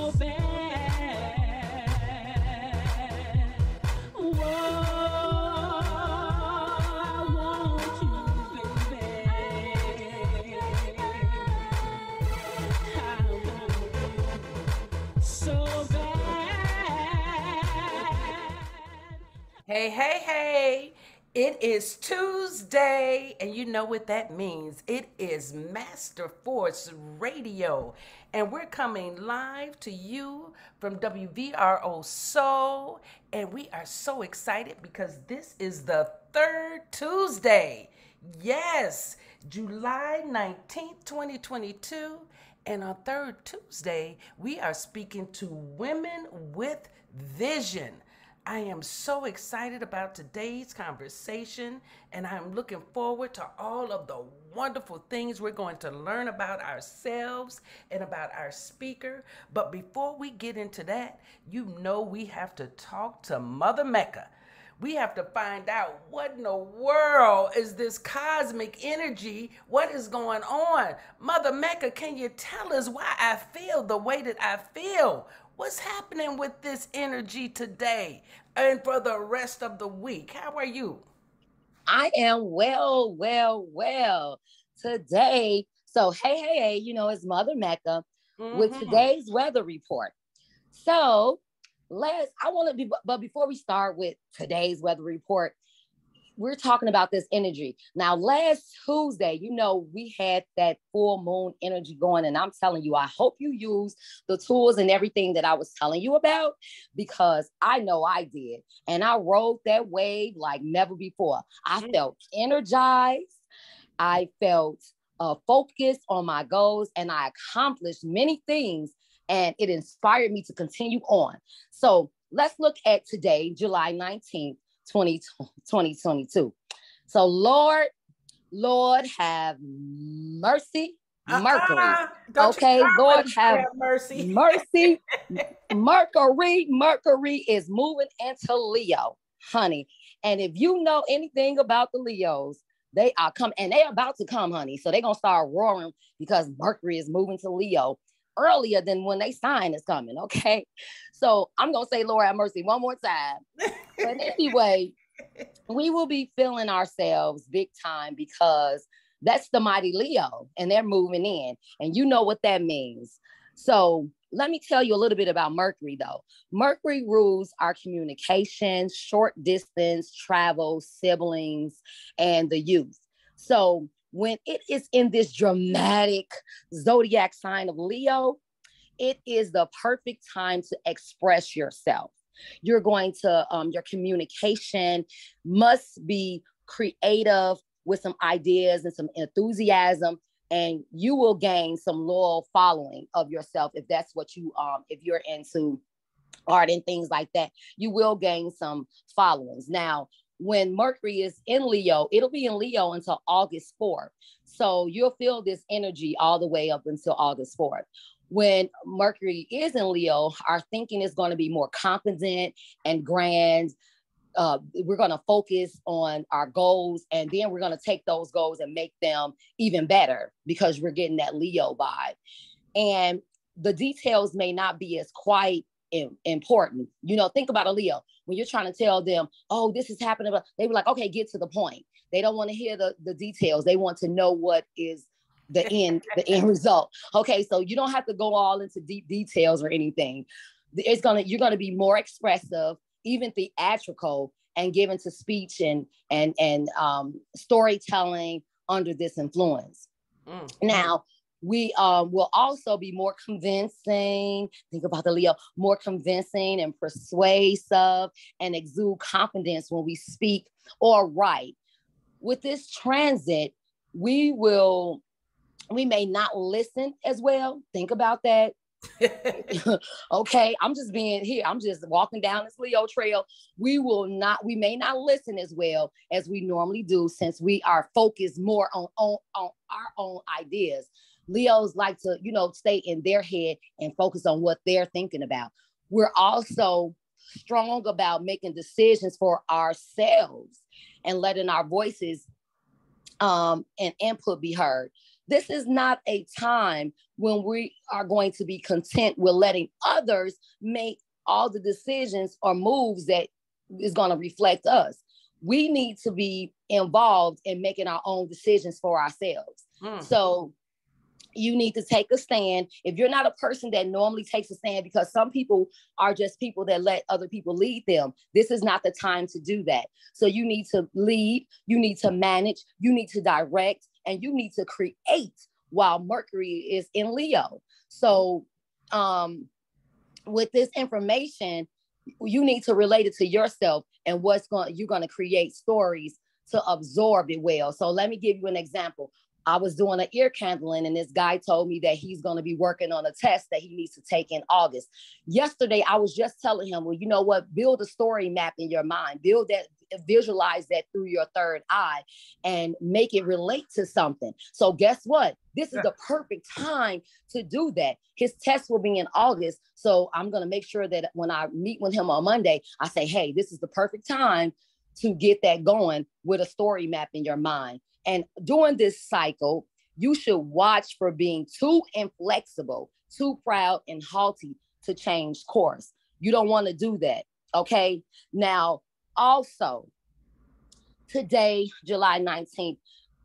so bad. Whoa, I want you, baby. I want you so bad. Hey, hey, hey. It is Tuesday, and you know what that means. It is Master Force Radio, and we're coming live to you from WVRO Soul, and we are so excited because this is the third Tuesday. Yes, July 19th, 2022. And on third Tuesday, we are speaking to women with vision. I am so excited about today's conversation, and I'm looking forward to all of the wonderful things we're going to learn about ourselves and about our speaker. But before we get into that, you know we have to talk to Mother Mecca. We have to find out what in the world is this cosmic energy? What is going on? Mother Mecca, can you tell us why I feel the way that I feel? What's happening with this energy today and for the rest of the week? How are you? I am well today. So, hey, it's Mother Mecca with Mm-hmm. today's weather report. So, I want to be, but before we start with today's weather report, we're talking about this energy. Now, last Tuesday, we had that full moon energy going, and I'm telling you, I hope you use the tools and everything that I was telling you about, because I know I did. And I rode that wave like never before. I felt energized. I felt focused on my goals, and I accomplished many things, and it inspired me to continue on. So let's look at today, July 19th, 2022. So Lord have mercy, Mercury. Don't you Okay, start Lord with have mercy. mercy, Mercury is moving into Leo, honey. And if you know anything about the Leos, they are coming, and they're about to come, honey. So they're gonna start roaring because Mercury is moving to Leo earlier than when they sign is coming. Okay. So I'm gonna say Lord have mercy one more time. But anyway, we will be feeling ourselves big time because that's the mighty Leo and they're moving in. And you know what that means. So let me tell you a little bit about Mercury, though. Mercury rules our communication, short distance, travel, siblings, and the youth. So when it is in this dramatic zodiac sign of Leo, it is the perfect time to express yourself. You're going to, your communication must be creative with some ideas and some enthusiasm, and you will gain some loyal following of yourself if that's what you, if you're into art and things like that, you will gain some followings. Now, when Mercury is in Leo, it'll be in Leo until August 4th. So you'll feel this energy all the way up until August 4th. When Mercury is in Leo, our thinking is going to be more confident and grand. We're going to focus on our goals, and then we're going to take those goals and make them even better because we're getting that Leo vibe. And the details may not be as quite important. Think about a Leo. When you're trying to tell them, oh, this is happening, they were like, okay, get to the point. They don't want to hear the details. They want to know what is the end result. Okay, so you don't have to go all into deep details or anything. You're gonna be more expressive, even theatrical, and given to speech and storytelling under this influence. Now, we will also be more convincing. Think about the Leo, more convincing and persuasive, and exude confidence when we speak or write. With this transit, we may not listen as well. Think about that. Okay, I'm just being here. I'm just walking down this Leo trail. We may not listen as well as we normally do, since we are focused more on our own ideas. Leos like to, stay in their head and focus on what they're thinking about. We're also strong about making decisions for ourselves and letting our voices and input be heard. This is not a time when we are going to be content with letting others make all the decisions or moves that is going to reflect us. We need to be involved in making our own decisions for ourselves. So you need to take a stand. If you're not a person that normally takes a stand, because some people are just people that let other people lead them, this is not the time to do that. So you need to lead, you need to manage, you need to direct, and you need to create while Mercury is in Leo. So with this information, you need to relate it to yourself and you're going to create stories to absorb it well. So let me give you an example. I was doing an ear candling and this guy told me that he's going to be working on a test that he needs to take in August. Yesterday, I was just telling him, well, you know what? Build a story map in your mind. Build that, visualize that through your third eye and make it relate to something. So guess what? This is the perfect time to do that. His test will be in August. So I'm going to make sure that when I meet with him on Monday, I say, hey, this is the perfect time to get that going with a story map in your mind. And during this cycle, you should watch for being too inflexible, too proud and haughty to change course. You don't want to do that. Okay. Now, also, today, July 19th,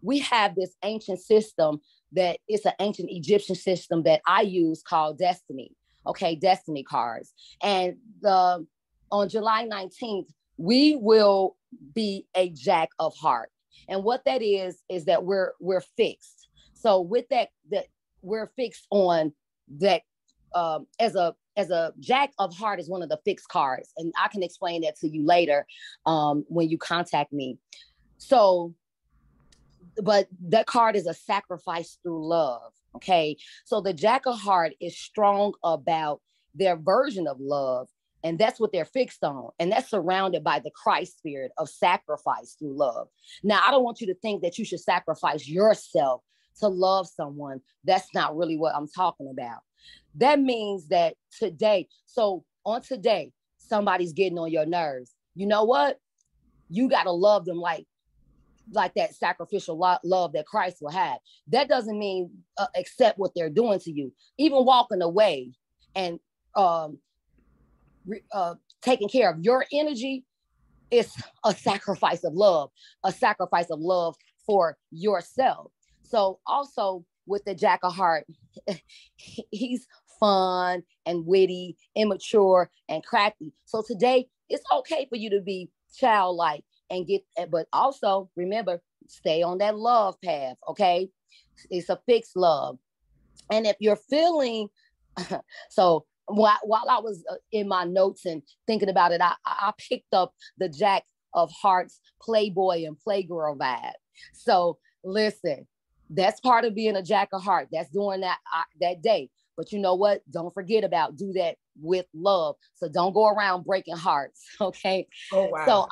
we have this ancient system that it's an ancient Egyptian system that I use called Destiny. Okay. Destiny cards. And on July 19th, we will be a Jack of Hearts. And what that is that we're fixed. So with that we're fixed on that as a Jack of Heart is one of the fixed cards. And I can explain that to you later when you contact me. So, but that card is a sacrifice through love. Okay. So the Jack of Heart is strong about their version of love. And that's what they're fixed on. And that's surrounded by the Christ spirit of sacrifice through love. Now, I don't want you to think that you should sacrifice yourself to love someone. That's not really what I'm talking about. That means that today, so on today, somebody's getting on your nerves. You know what? You got to love them like that sacrificial love that Christ will have. That doesn't mean accept what they're doing to you. Even walking away and taking care of your energy is a sacrifice of love for yourself. So also with the Jack of Heart, he's fun and witty, immature and crafty. So today it's okay for you to be childlike and but also remember, stay on that love path. Okay. It's a fixed love. And if you're feeling, so while I was in my notes and thinking about it, I picked up the Jack of Hearts Playboy and Playgirl vibe. So listen, that's part of being a Jack of Heart. That's doing that day. But you know what? Don't forget about do that with love. So don't go around breaking hearts. Okay. Oh, wow.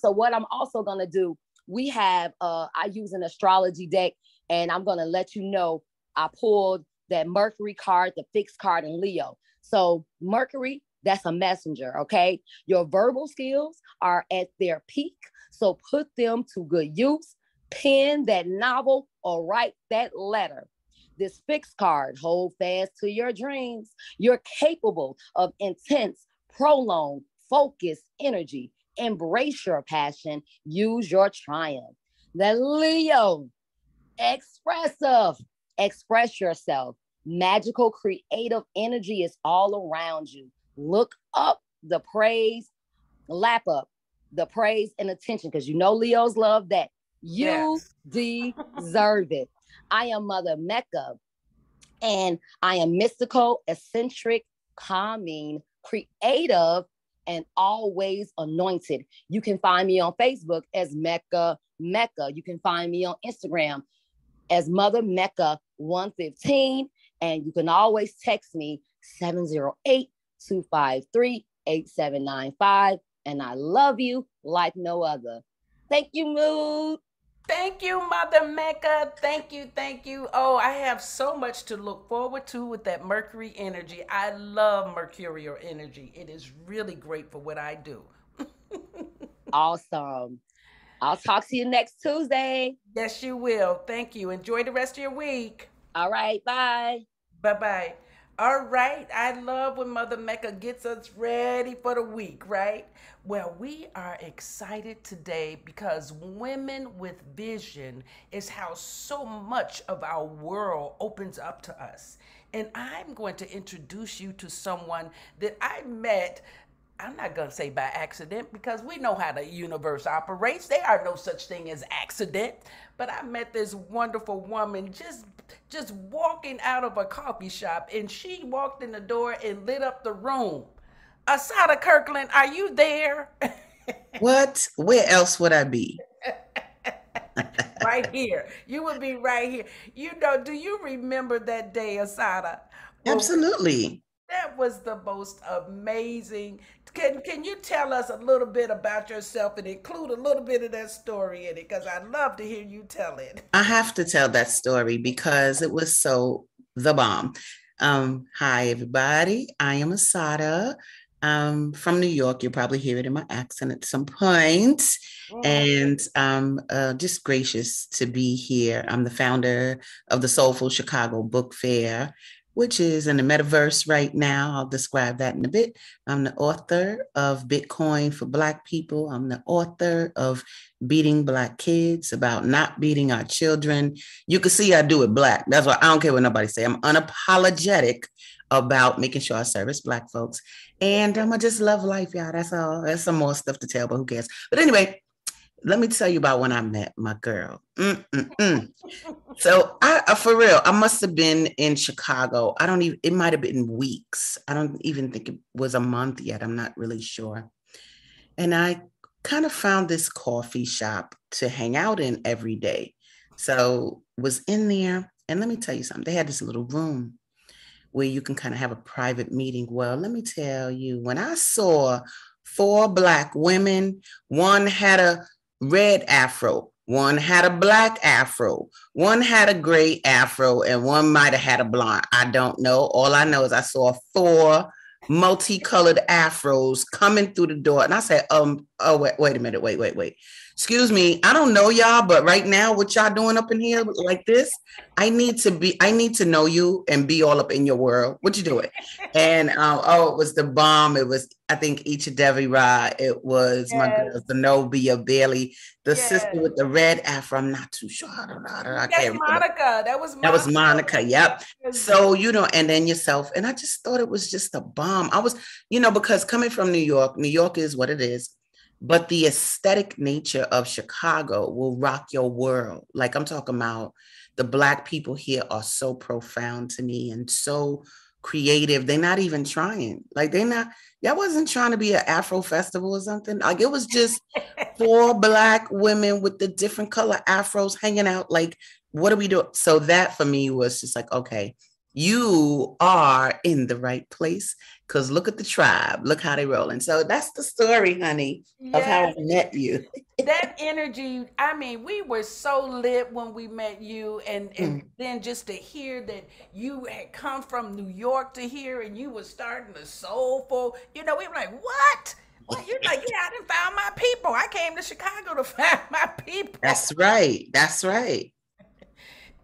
So what I'm also gonna do, we have I use an astrology deck, and I'm gonna let you know I pulled that Mercury card, the fixed card in Leo. So Mercury, that's a messenger, okay? Your verbal skills are at their peak, so put them to good use. Pen that novel or write that letter. This fixed card, hold fast to your dreams. You're capable of intense, prolonged, focused energy. Embrace your passion. Use your triumph. The Leo, expressive. Express yourself. Magical, creative energy is all around you. Look up the praise, lap up the praise and attention, because you know Leos love that. You deserve it. I am Mother Mecca, and I am mystical, eccentric, calming, creative, and always anointed. You can find me on Facebook as Mecca Mecca. You can find me on Instagram as Mother Mecca 115. And you can always text me 708-253-8795. And I love you like no other. Thank you, Mood. Thank you, Mother Mecca. Thank you, thank you. Oh, I have so much to look forward to with that Mercury energy. I love mercurial energy. It is really great for what I do. Awesome. I'll talk to you next Tuesday. Yes, you will. Thank you. Enjoy the rest of your week. All right, bye. Bye-bye. All right. I love when Mother Mecca gets us ready for the week, right? Well, we are excited today because women with vision is how so much of our world opens up to us. And I'm going to introduce you to someone that I met. I'm not going to say by accident because we know how the universe operates. There are no such thing as accident. But I met this wonderful woman just walking out of a coffee shop, and she walked in the door and lit up the room. Asadah Kirkland, are you there? What? Where else would I be? Right here. You would be right here. You know, do you remember that day, Asadah? Well, Absolutely. that was the most amazing. Can you tell us a little bit about yourself and include a little bit of that story in it? Because I'd love to hear you tell it. I have to tell that story because it was so the bomb. Hi, everybody. I am Asadah. From New York. You'll probably hear it in my accent at some point. And I'm just gracious to be here. I'm the founder of the Soulful Chicago Book Fair, which is in the metaverse right now. I'll describe that in a bit. I'm the author of Bitcoin for Black People. I'm the author of Beating Black Kids, about not beating our children. You can see I do it Black. That's why I don't care what nobody say. I'm unapologetic about making sure I service Black folks. And I just love life, y'all. That's all. There's some more stuff to tell, but who cares? But anyway, let me tell you about when I met my girl. So for real, I must have been in Chicago. It might have been weeks. I don't even think it was a month yet. I'm not really sure. And I kind of found this coffee shop to hang out in every day. So was in there. And let me tell you something. They had this little room where you can kind of have a private meeting. Well, let me tell you, when I saw 4 Black women, one had a red afro, one had a black afro, one had a gray afro, and one might have had a blonde. I don't know. All I know is I saw 4 multicolored afros coming through the door. And I said, wait a minute, wait. Excuse me, I don't know y'all, but right now, what y'all doing up in here like this, I need to know you and be all up in your world. What you doing? And it was the bomb. It was, I think, Icha Devi-Ra. It was my girl, Zenobia Bailey, the sister with the red afro. I'm not too sure. I don't know. I can't remember. Monica. That was Monica. Yep. So, and then yourself. And I just thought it was just a bomb. I was, because coming from New York is what it is. But the aesthetic nature of Chicago will rock your world. Like I'm talking about, the Black people here are so profound to me and so creative. They're not even trying. Like y'all wasn't trying to be an Afro festival or something. Like it was just 4 Black women with the different color afros hanging out. Like, what are we doing? So that for me was just like, okay, you are in the right place because look at the tribe, look how they roll. And so that's the story, honey, of how I met you. That energy, I mean, we were so lit when we met you, and then just to hear that you had come from New York to here and you were starting the soulful, we were like, what? Well, you're like, yeah, I done found my people. I came to Chicago to find my people. That's right.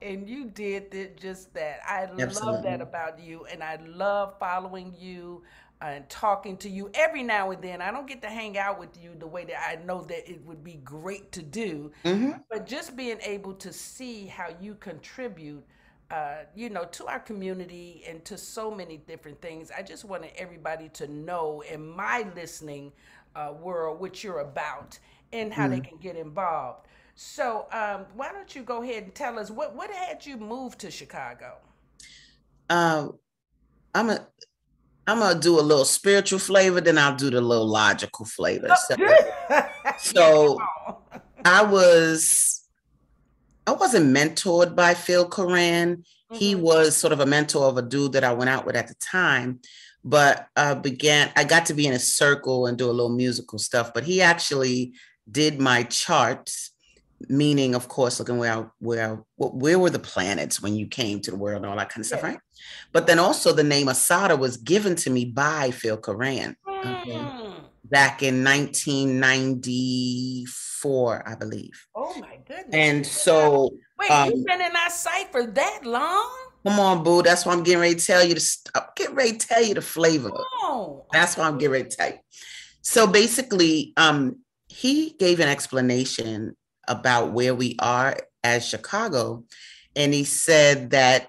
And you did just that. I Absolutely. love that about you, and I love following you and talking to you every now and then. I don't get to hang out with you the way that I know that it would be great to do, but just being able to see how you contribute, to our community and to so many different things. I just wanted everybody to know in my listening world what you're about and how they can get involved. So why don't you go ahead and tell us what had you move to Chicago? I'm gonna do a little spiritual flavor, then I'll do the little logical flavor. So I wasn't mentored by Phil Coran. He was sort of a mentor of a dude that I went out with at the time, but I got to be in a circle and do a little musical stuff, but he actually did my charts. meaning, of course, looking where were the planets when you came to the world and all that kind of stuff, Yeah. right? But then also the name Asadah was given to me by Phil Koran, okay, Mm. back in 1994, I believe. Oh my goodness. And so, Wait, you've been in our site for that long? come on, boo. That's why I'm getting ready to tell you get ready to tell you the flavor. Oh, That's why I'm getting ready to tell you. So basically, he gave an explanation about where we are as Chicago. And he said that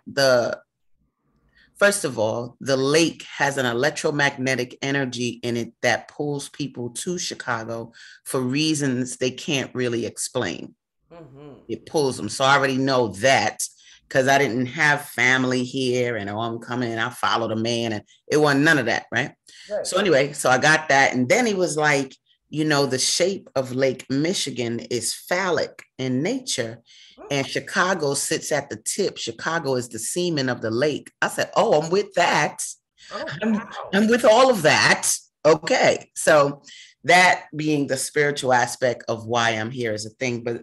first of all, the lake has an electromagnetic energy in it that pulls people to Chicago for reasons they can't really explain. mm-hmm. It pulls them. So I already know that because I didn't have family here and I'm coming and I followed a man and it wasn't none of that, right? Right. So anyway, so I got that. And then he was like, the shape of Lake Michigan is phallic in nature. And Chicago sits at the tip. Chicago is the semen of the lake. I said, oh, I'm with that. Oh, I'm, wow. I'm with all of that. Okay. So that being the spiritual aspect of why I'm here is a thing. But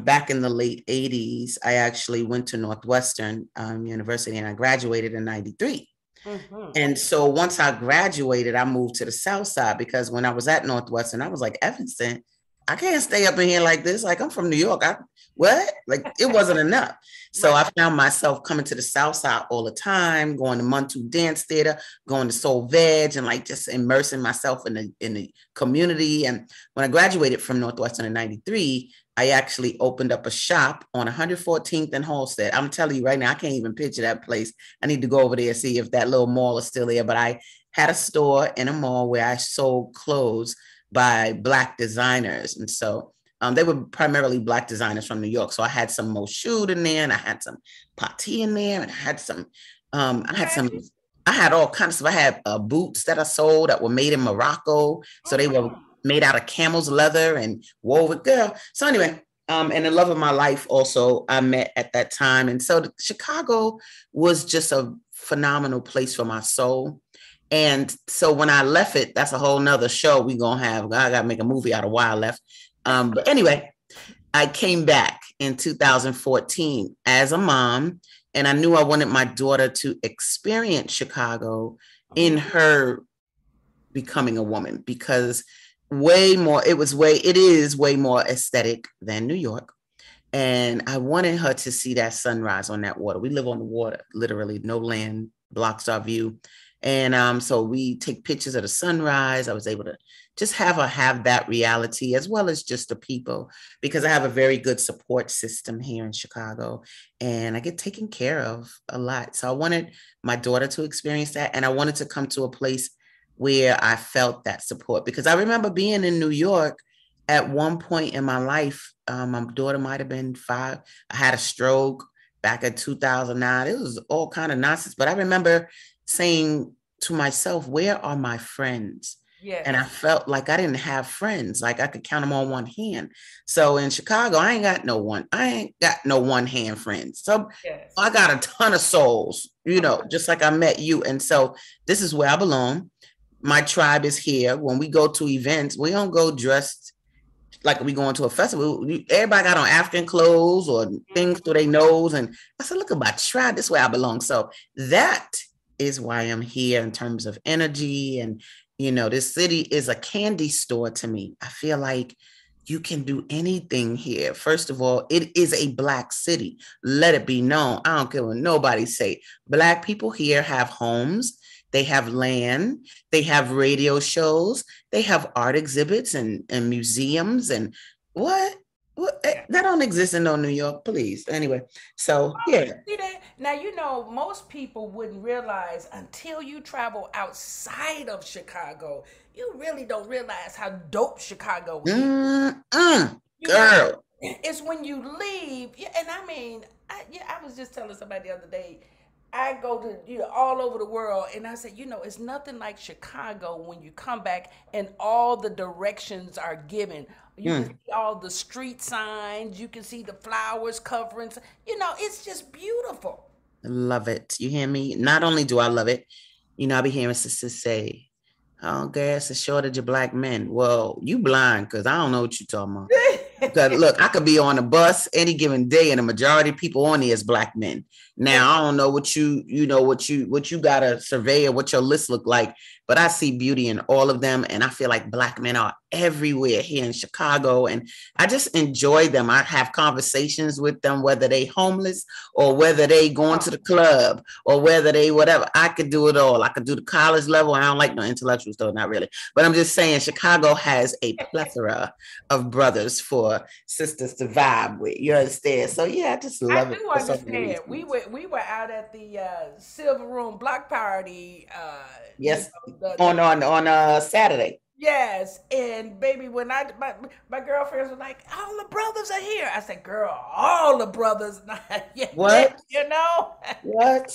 back in the late 80s, I actually went to Northwestern University and I graduated in 93. Mm-hmm. And so once I graduated, I moved to the South Side because when I was at Northwestern, I was like, Evanston, I can't stay up in here like this. Like, I'm from New York. What? Like, it wasn't enough. So Right. I found myself coming to the South Side all the time, going to Montu Dance Theater, going to Soul Veg, and like just immersing myself in the community. And when I graduated from Northwestern in 93, I actually opened up a shop on 114th and Halstead. I'm telling you right now, I can't even picture that place. I need to go over there and see if that little mall is still there. But I had a store in a mall where I sold clothes by Black designers. And so they were primarily Black designers from New York. So I had some Moshood in there and I had some Pati in there and I had all kinds of stuff. I had boots that I sold that were made in Morocco. So they were made out of camel's leather and woven, girl. So anyway, and the love of my life also I met at that time. And so Chicago was just a phenomenal place for my soul. And so when I left it, that's a whole nother show we gonna have. I gotta make a movie out of why I left. But anyway, I came back in 2014 as a mom, and I knew I wanted my daughter to experience Chicago in her becoming a woman because it is way more aesthetic than New York. And I wanted her to see that sunrise on that water. We live on the water, literally, no land blocks our view. And so we take pictures of the sunrise. I was able to just have her have that reality as well as just the people, because I have a very good support system here in Chicago and I get taken care of a lot. So I wanted my daughter to experience that. And I wanted to come to a place where I felt that support, because I remember being in New York at one point in my life. My daughter might have been 5. I had a stroke back in 2009. It was all kind of nonsense, but I remember saying to myself, where are my friends? Yes. And I felt like I didn't have friends. Like I could count them on one hand. So in Chicago, I ain't got no one hand friends. So Yes. I got a ton of souls, just like I met you. And so this is where I belong. My tribe is here. When we go to events, we don't go dressed like we going to a festival. Everybody got on African clothes or things through their nose. And I said, look at my tribe. This is where I belong. So that is why I'm here in terms of energy. And, this city is a candy store to me. I feel like you can do anything here. First of all, it is a Black city. Let it be known. I don't care what nobody say. Black people here have homes. They have land. They have radio shows. They have art exhibits and museums. And what? That don't exist in New York, please. Anyway, so yeah. See that? Now, most people wouldn't realize until you travel outside of Chicago, you really don't realize how dope Chicago is. Girl. It's when you leave. And I mean, I was just telling somebody the other day, I go to all over the world, and I said, it's nothing like Chicago when you come back and all the directions are given. You can see all the street signs. You can see the flowers covering. It's just beautiful. I love it. You hear me? Not only do I love it, I be hearing sisters say, "Oh, girl, it's a shortage of Black men." Well, you blind because I don't know what you're talking about. Because look, I could be on a bus any given day, and the majority of people on there is black men. Now I don't know what you got to survey or what your list look like, but I see beauty in all of them, and I feel like black men are everywhere here in Chicago, and I just enjoy them. I have conversations with them, whether they homeless or whether they going to the club or whether they whatever. I could do it all. I could do the college level. I don't like no intellectuals though, not really. But I'm just saying, Chicago has a plethora of brothers for sisters to vibe with. You understand? So yeah, I just I love it do for so many understand. We reasons. were out at the Silver Room block party. Yes, on Saturday. Yes, and baby, when my girlfriends were like, all the brothers are here. I said, girl, all the brothers not yet, What? you know. What?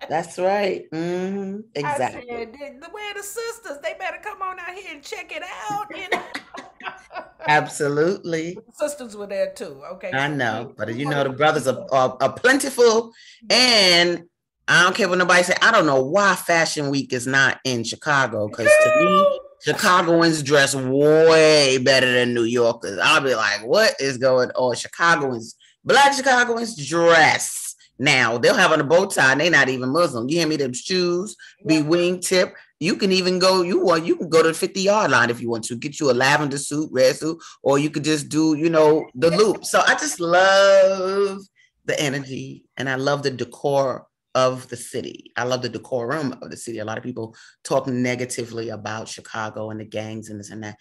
That's right. I Exactly. said, the way the sisters, they better come on out here and check it out. You know, Absolutely. but the sisters were there too. Okay, I so know, but we you know wanted the to brothers keep are plentiful, and I don't care what nobody say. I don't know why Fashion Week is not in Chicago, because to me, girl. Chicagoans dress way better than New Yorkers. I'll be like, what is going on? Chicagoans, black Chicagoans dress. Now they'll have on a bow tie, and they not even Muslim. You hear me? Them shoes be Yeah. wingtip. You can even go. You can go to the 50-yard line if you want to. Get you a lavender suit, red suit, or you could just do the loop. So I just love the energy, and I love the decor of the city. I love the decorum of the city. A lot of people talk negatively about Chicago and the gangs and this and that.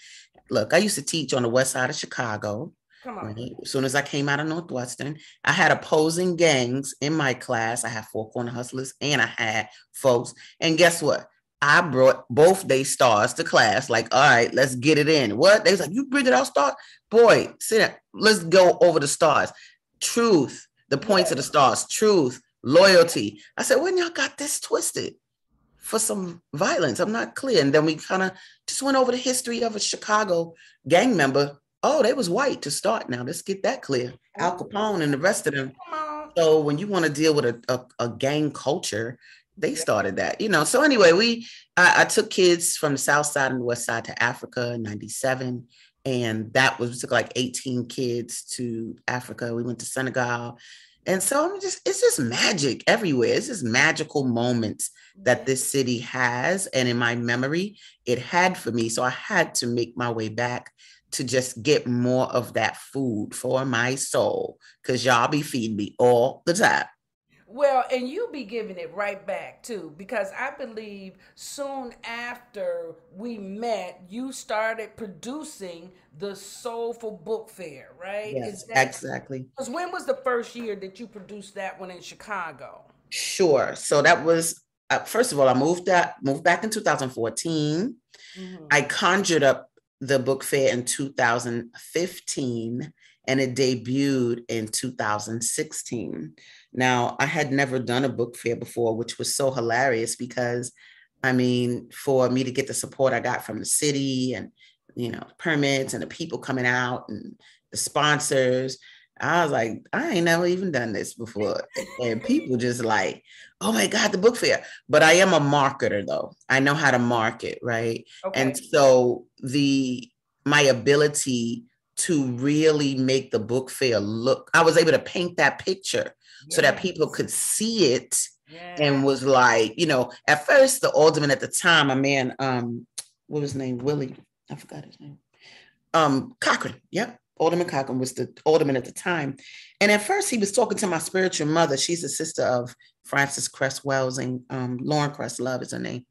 Look, I used to teach on the west side of Chicago. Come on. Right? As soon as I came out of Northwestern, I had opposing gangs in my class. I had Four Corner Hustlers and I had folks. And guess what? I brought both they stars to class. Like, all right, let's get it in. What? They was like, you bring it out, star? Boy, sit down. Let's go over the stars. Truth, the points of the Yes. stars. Truth, loyalty. I said, when y'all got this twisted for some violence? I'm not clear. And then we kind of just went over the history of a Chicago gang member. Oh, they was white to start. Now let's get that clear. Al Ooh, Capone and the rest of them. come on. So when you want to deal with a gang culture, they Yeah. started that. So anyway, I took kids from the south side and the west side to Africa in 97. And we took like 18 kids to Africa. We went to Senegal. And so it's just magic everywhere. It's just magical moments that Yeah. this city has. And in my memory, it had for me. So I had to make my way back to just get more of that food for my soul, because y'all be feeding me all the time. Well, and you be giving it right back too, because I believe soon after we met, you started producing the Soulful Book Fair, right? Is Yes, that exactly. because when was the first year that you produced that one in Chicago? Sure. So that was first of all, I moved back in 2014. Hmm. I conjured up the book fair in 2015 and it debuted in 2016. Now, I had never done a book fair before, which was so hilarious because, I mean, for me to get the support I got from the city and, permits and the people coming out and the sponsors, I was like, I ain't never even done this before. And people just like, oh my God, the book fair. But I am a marketer though. I know how to market, right? And Okay. so my ability to really make the book fair look, I was able to paint that picture so that people Yes. could see it and Yes. was like, at first the alderman at the time, a man, what was his name? Willie, I forgot his name. Cochran. Yep. Alderman Cochran was the alderman at the time. And at first he was talking to my spiritual mother. She's the sister of Frances Cress Wells and Lauren Cress Love is her name.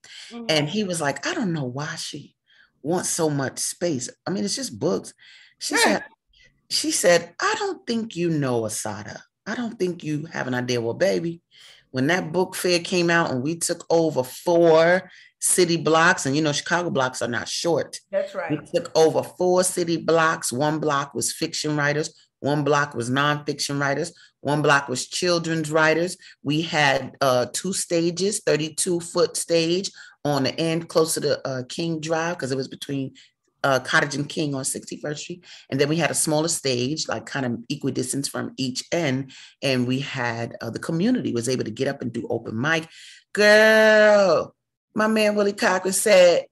And Hmm. he was like, I don't know why she wants so much space. I mean, it's just books. She said, I don't think you know Asadah. I don't think you have an idea. Well, baby, when that book fair came out and we took over 4 city blocks, and Chicago blocks are not short. That's We right. took over 4 city blocks. 1 block was fiction writers. 1 block was nonfiction writers. 1 block was children's writers. We had 2 stages, 32-foot stage on the end close to the King Drive, because it was between Cottage and King on 61st Street. And then we had a smaller stage, like kind of equidistant from each end. And we had the community was able to get up and do open mic. Girl, my man Willie Cochran said,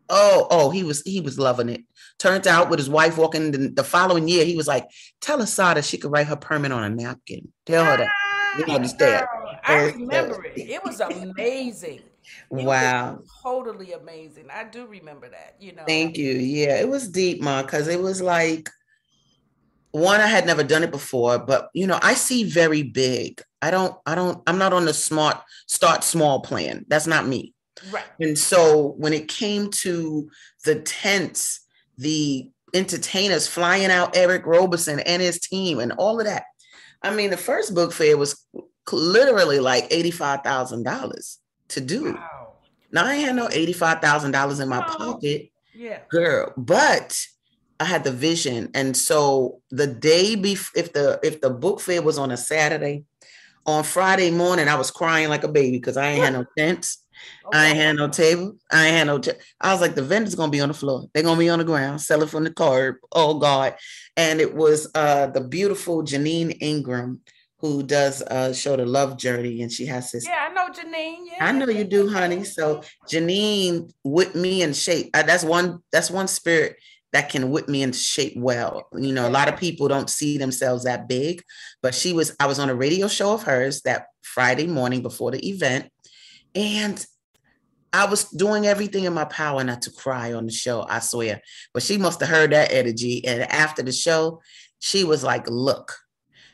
Oh, he was loving it. Turned out with his wife walking the following year, he was like, tell Asadah she could write her permit on a napkin. Tell her that. You understand? Girl, I And so, remember it. It was amazing. It was wow. totally amazing. I do remember that, you know. Thank you. Yeah, it was deep, Ma, because it was like one, I had never done it before, but I see very big. I'm not on the smart start small plan. That's not me. Right. And so when it came to the tents, the entertainers flying out Eric Roberson and his team and all of that. I mean, the first book fair was literally like $85,000 to do. Wow. Now I ain't had no $85,000 in my No. pocket, Yeah. girl, but I had the vision. And so the day before, if the book fair was on a Saturday, on Friday morning, I was crying like a baby because I ain't had no tents. I ain't Okay. had no table. I ain't had no. I was like, the vendors gonna be on the floor. They're gonna be on the ground, selling from the card. Oh God! And it was the beautiful Janine Ingram who does show The Love Journey, and she has this. Yeah, I know Janine. Yeah, I yeah, know you do, honey. yeah. So Janine whipped me in shape. That's one. That's one spirit that can whip me into shape well. A lot of people don't see themselves that big, but she was. I was on a radio show of hers that Friday morning before the event, and I was doing everything in my power not to cry on the show, I swear. But she must have heard that energy. And after the show, she was like, look,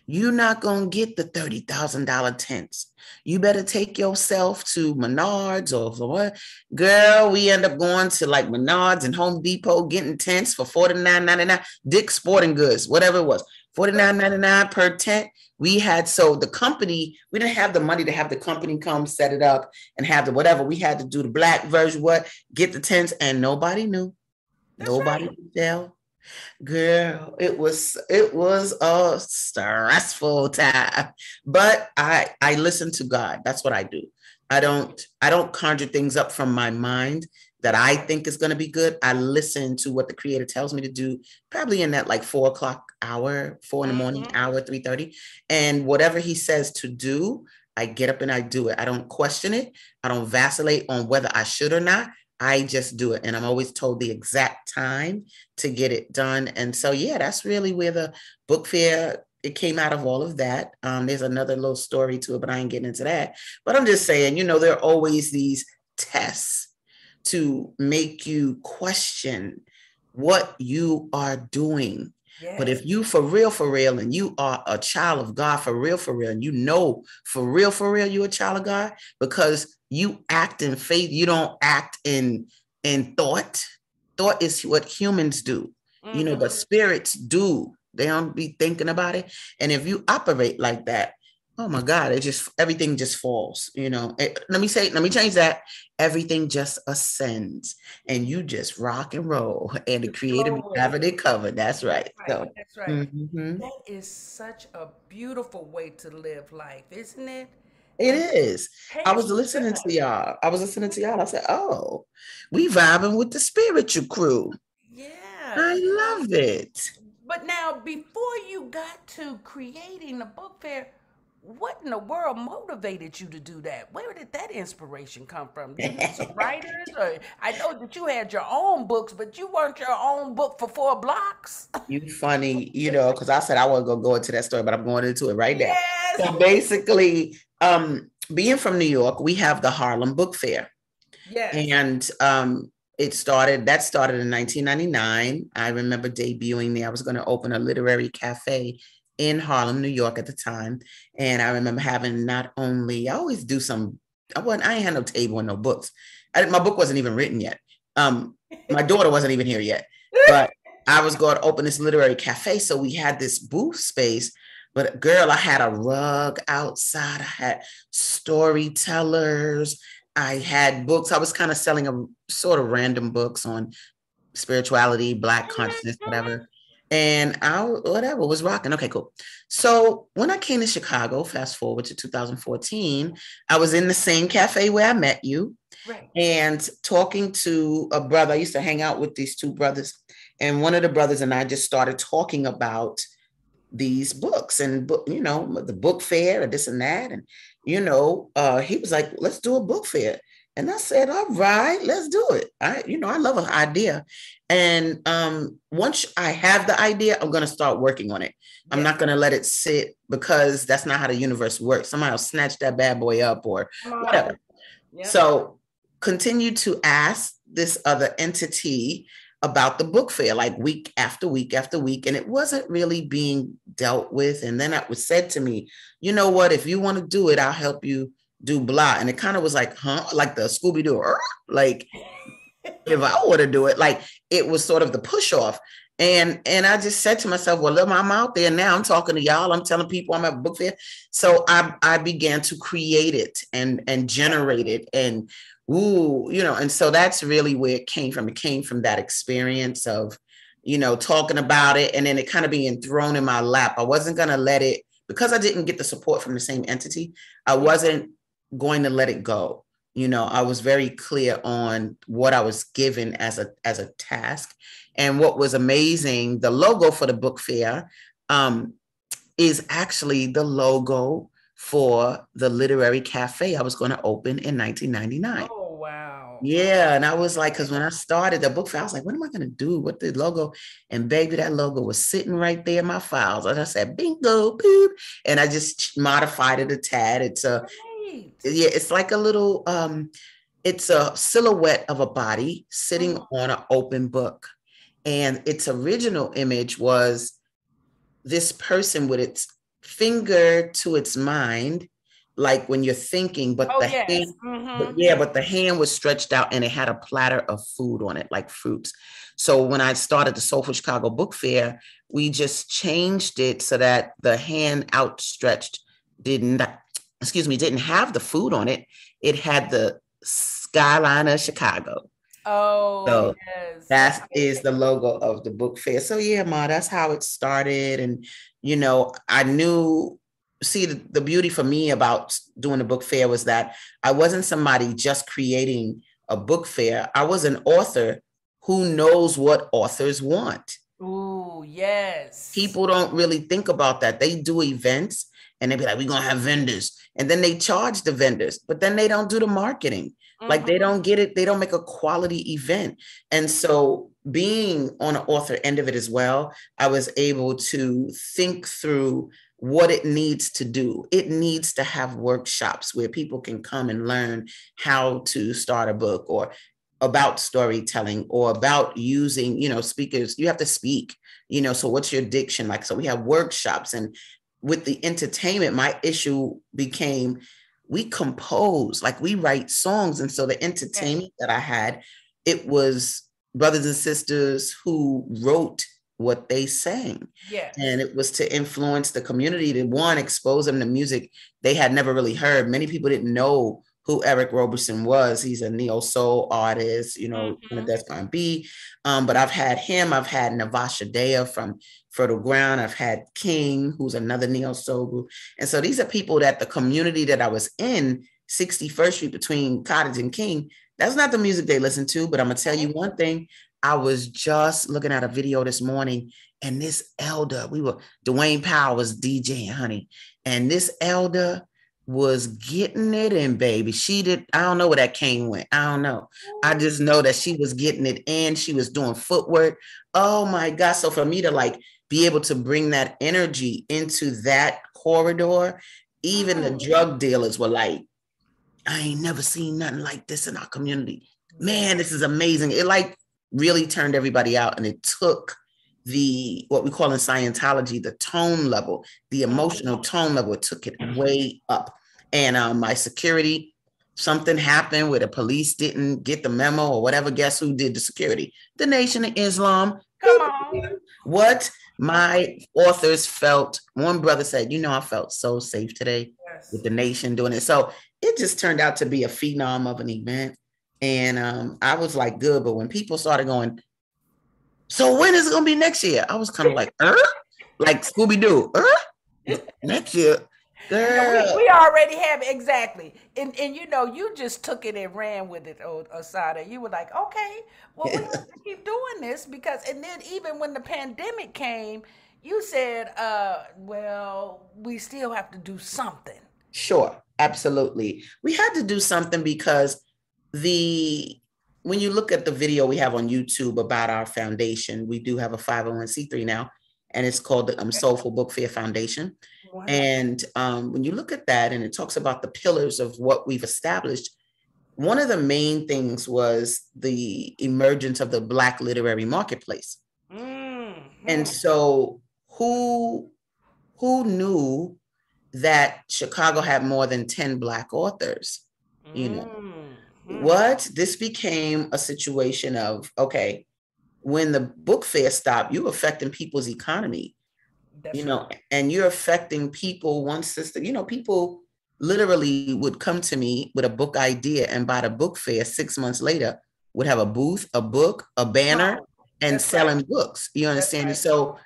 you're not going to get the $30,000 tents. You better take yourself to Menards or what? Girl, we end up going to like Menards and Home Depot getting tents for $49.99. Dick's Sporting Goods, whatever it was, $49.99 per tent. We had, so the company, we didn't have the money to have the company come set it up and have the whatever. We had to do the black version, get the tents, and nobody knew. That's Nobody right. could tell. Girl, it was a stressful time, but I listen to God. That's what I do. I don't conjure things up from my mind that I think is going to be good. I listen to what the creator tells me to do, probably in that like 4 o'clock hour, 4 in the morning Mm-hmm. hour, 3:30. And whatever he says to do, I get up and I do it. I don't question it. I don't vacillate on whether I should or not. I just do it. And I'm always told the exact time to get it done. And so, yeah, that's really where the book fair, it came out of all of that. There's another little story to it, but I ain't getting into that. But I'm just saying, there are always these tests to make you question what you are doing. But Yes. if you for real, and you are a child of God for real, and for real, you're a child of God because you act in faith, you don't act in thought. Thought is what humans do, Mm-hmm. but spirits do. They don't be thinking about it. And if you operate like that, oh my God, everything just falls. Let me change that. Everything just ascends and you just rock and roll and the You creator be flow with having it. it covered. That's That's right. right. So, That's right. mhm. That is such a beautiful way to live life, isn't it? It And is. I was pays you listening good. to y'all. I said, oh, we vibing with the spiritual crew. Yeah, I love it. But now, before you got to creating the book fair, what in the world motivated you to do that? Where did that inspiration come from? You know some writers, or I know that you had your own books, but you weren't your own book for 4 blocks. You funny, because I said I wasn't gonna go into that story, but I'm going into it right now. Yes. So basically, being from New York, we have the Harlem Book Fair. Yes. And that started in 1999. I remember debuting there. I was going to open a literary cafe in Harlem, New York at the time. And I remember having not only, I always do some, I ain't had no table and no books. My book wasn't even written yet. My daughter wasn't even here yet, but I was going to open this literary cafe. So we had this booth space, but girl, I had a rug outside. I had storytellers. I had books. I was kind of selling a sort of random books on spirituality, Black consciousness, whatever. And I, whatever, was rocking. Okay, cool. So when I came to Chicago, fast forward to 2014, I was in the same cafe where I met you Right. and talking to a brother. I used to hang out with these two brothers. And one of the brothers and I just started talking about these books and the book fair and this and that. And he was like, let's do a book fair. And I said, all right, let's do it. I love an idea. And once I have the idea, I'm going to start working on it. I'm not going to let it sit, because that's not how the universe works. Somebody will snatch that bad boy up or whatever. Yep. So continue to ask this other entity about the book fair, like week after week after week. And it wasn't really being dealt with. And then it was said to me, you know what, if you want to do it, I'll help you do blah. And it kind of was like, huh? Like the Scooby-Doo, like if I were to do it, like it was sort of the push off. And I just said to myself, well, look, I'm out there now. I'm talking to y'all. I'm telling people I'm at a book fair. So I began to create it and generate it. And and so that's really where it came from. It came from that experience of, talking about it, and then it kind of being thrown in my lap. I wasn't going to let it, because I didn't get the support from the same entity. I wasn't going to let it go. I was very clear on what I was given as a task. And what was amazing, the logo for the book fair is actually the logo for the literary cafe I was going to open in 1999. Oh, wow. Yeah. And I was like, because when I started the book fair, I was like, what am I going to do with the logo? And baby, that logo was sitting right there in my files. And I said, bingo, boop. And I just modified it a tad. It's like a little, it's a silhouette of a body sitting on an open book. And its original image was this person with its finger to its mind, like when you're thinking, but hand, but the hand was stretched out and it had a platter of food on it, like fruits. So when I started the Soulful Chicago Book Fair, we just changed it so that the hand outstretched didn't have the food on it. It had the skyline of Chicago. Oh, so yes. That is the logo of the book fair. So yeah, Ma, that's how it started. And, I knew, the beauty for me about doing the book fair was that I wasn't somebody just creating a book fair. I was an author who knows what authors want. Ooh, yes. People don't really think about that. They do events and they be like, we're going to have vendors. And then they charge the vendors, but then they don't do the marketing. Like they don't get it. They don't make a quality event. And so being on an author end of it as well, I was able to think through what it needs to do. It needs to have workshops where people can come and learn how to start a book, or about storytelling, or about using, speakers. You have to speak, so what's your diction like? So we have workshops. And with the entertainment, my issue became, we compose, like we write songs. And so the entertainment that I had, it was brothers and sisters who wrote what they sang. Yes. And it was to influence the community, to one, expose them to music they had never really heard. Many people didn't know who Eric Roberson was. He's a neo-soul artist, that's R&B. But I've had him, I've had Navasha Dea from Fertile Ground. I've had King, who's another neo-soul group. And so these are people that the community that I was in, 61st Street between Cottage and King, that's not the music they listen to. But I'm going to tell you one thing. I was just looking at a video this morning, and this elder, Dwayne Powell was DJing, honey. And this elder was getting it in, baby. I don't know where that cane went. I don't know. I just know that she was getting it in. She was doing footwork. Oh my God. So for me to be able to bring that energy into that corridor, even the drug dealers were like, I ain't never seen nothing like this in our community. Man, this is amazing. It really turned everybody out. And it took what we call in Scientology, the tone level, the emotional tone level, it took it way up. And my security, something happened where the police didn't get the memo or whatever. Guess who did the security? The Nation of Islam. Come on. What my authors felt, one brother said, I felt so safe today with the Nation doing it. So it just turned out to be a phenom of an event. And I was like, good. But when people started going, so when is it going to be next year? I was kind of like, like Scooby-Doo, next year. Girl. We already have, exactly. And you just took it and ran with it, Asadah. You were like, okay, well, we have to keep doing this because, and then even when the pandemic came, you said, well, we still have to do something. Sure, absolutely. We had to do something because the when you look at the video we have on YouTube about our foundation, we do have a 501c3 now, and it's called the Soulful Book Fair Foundation. Wow. And when you look at that, and it talks about the pillars of what we've established, one of the main things was the emergence of the Black literary marketplace. And so who knew that Chicago had more than 10 Black authors? You know, what? This became a situation of, okay, when the book fair stopped, you're affecting people's economy. That's you know, right. and you're affecting people. One sister, people literally would come to me with a book idea, and by the book fair 6 months later would have a booth, a book, a banner, Wow. and That's right. selling books. You That's understand? right. So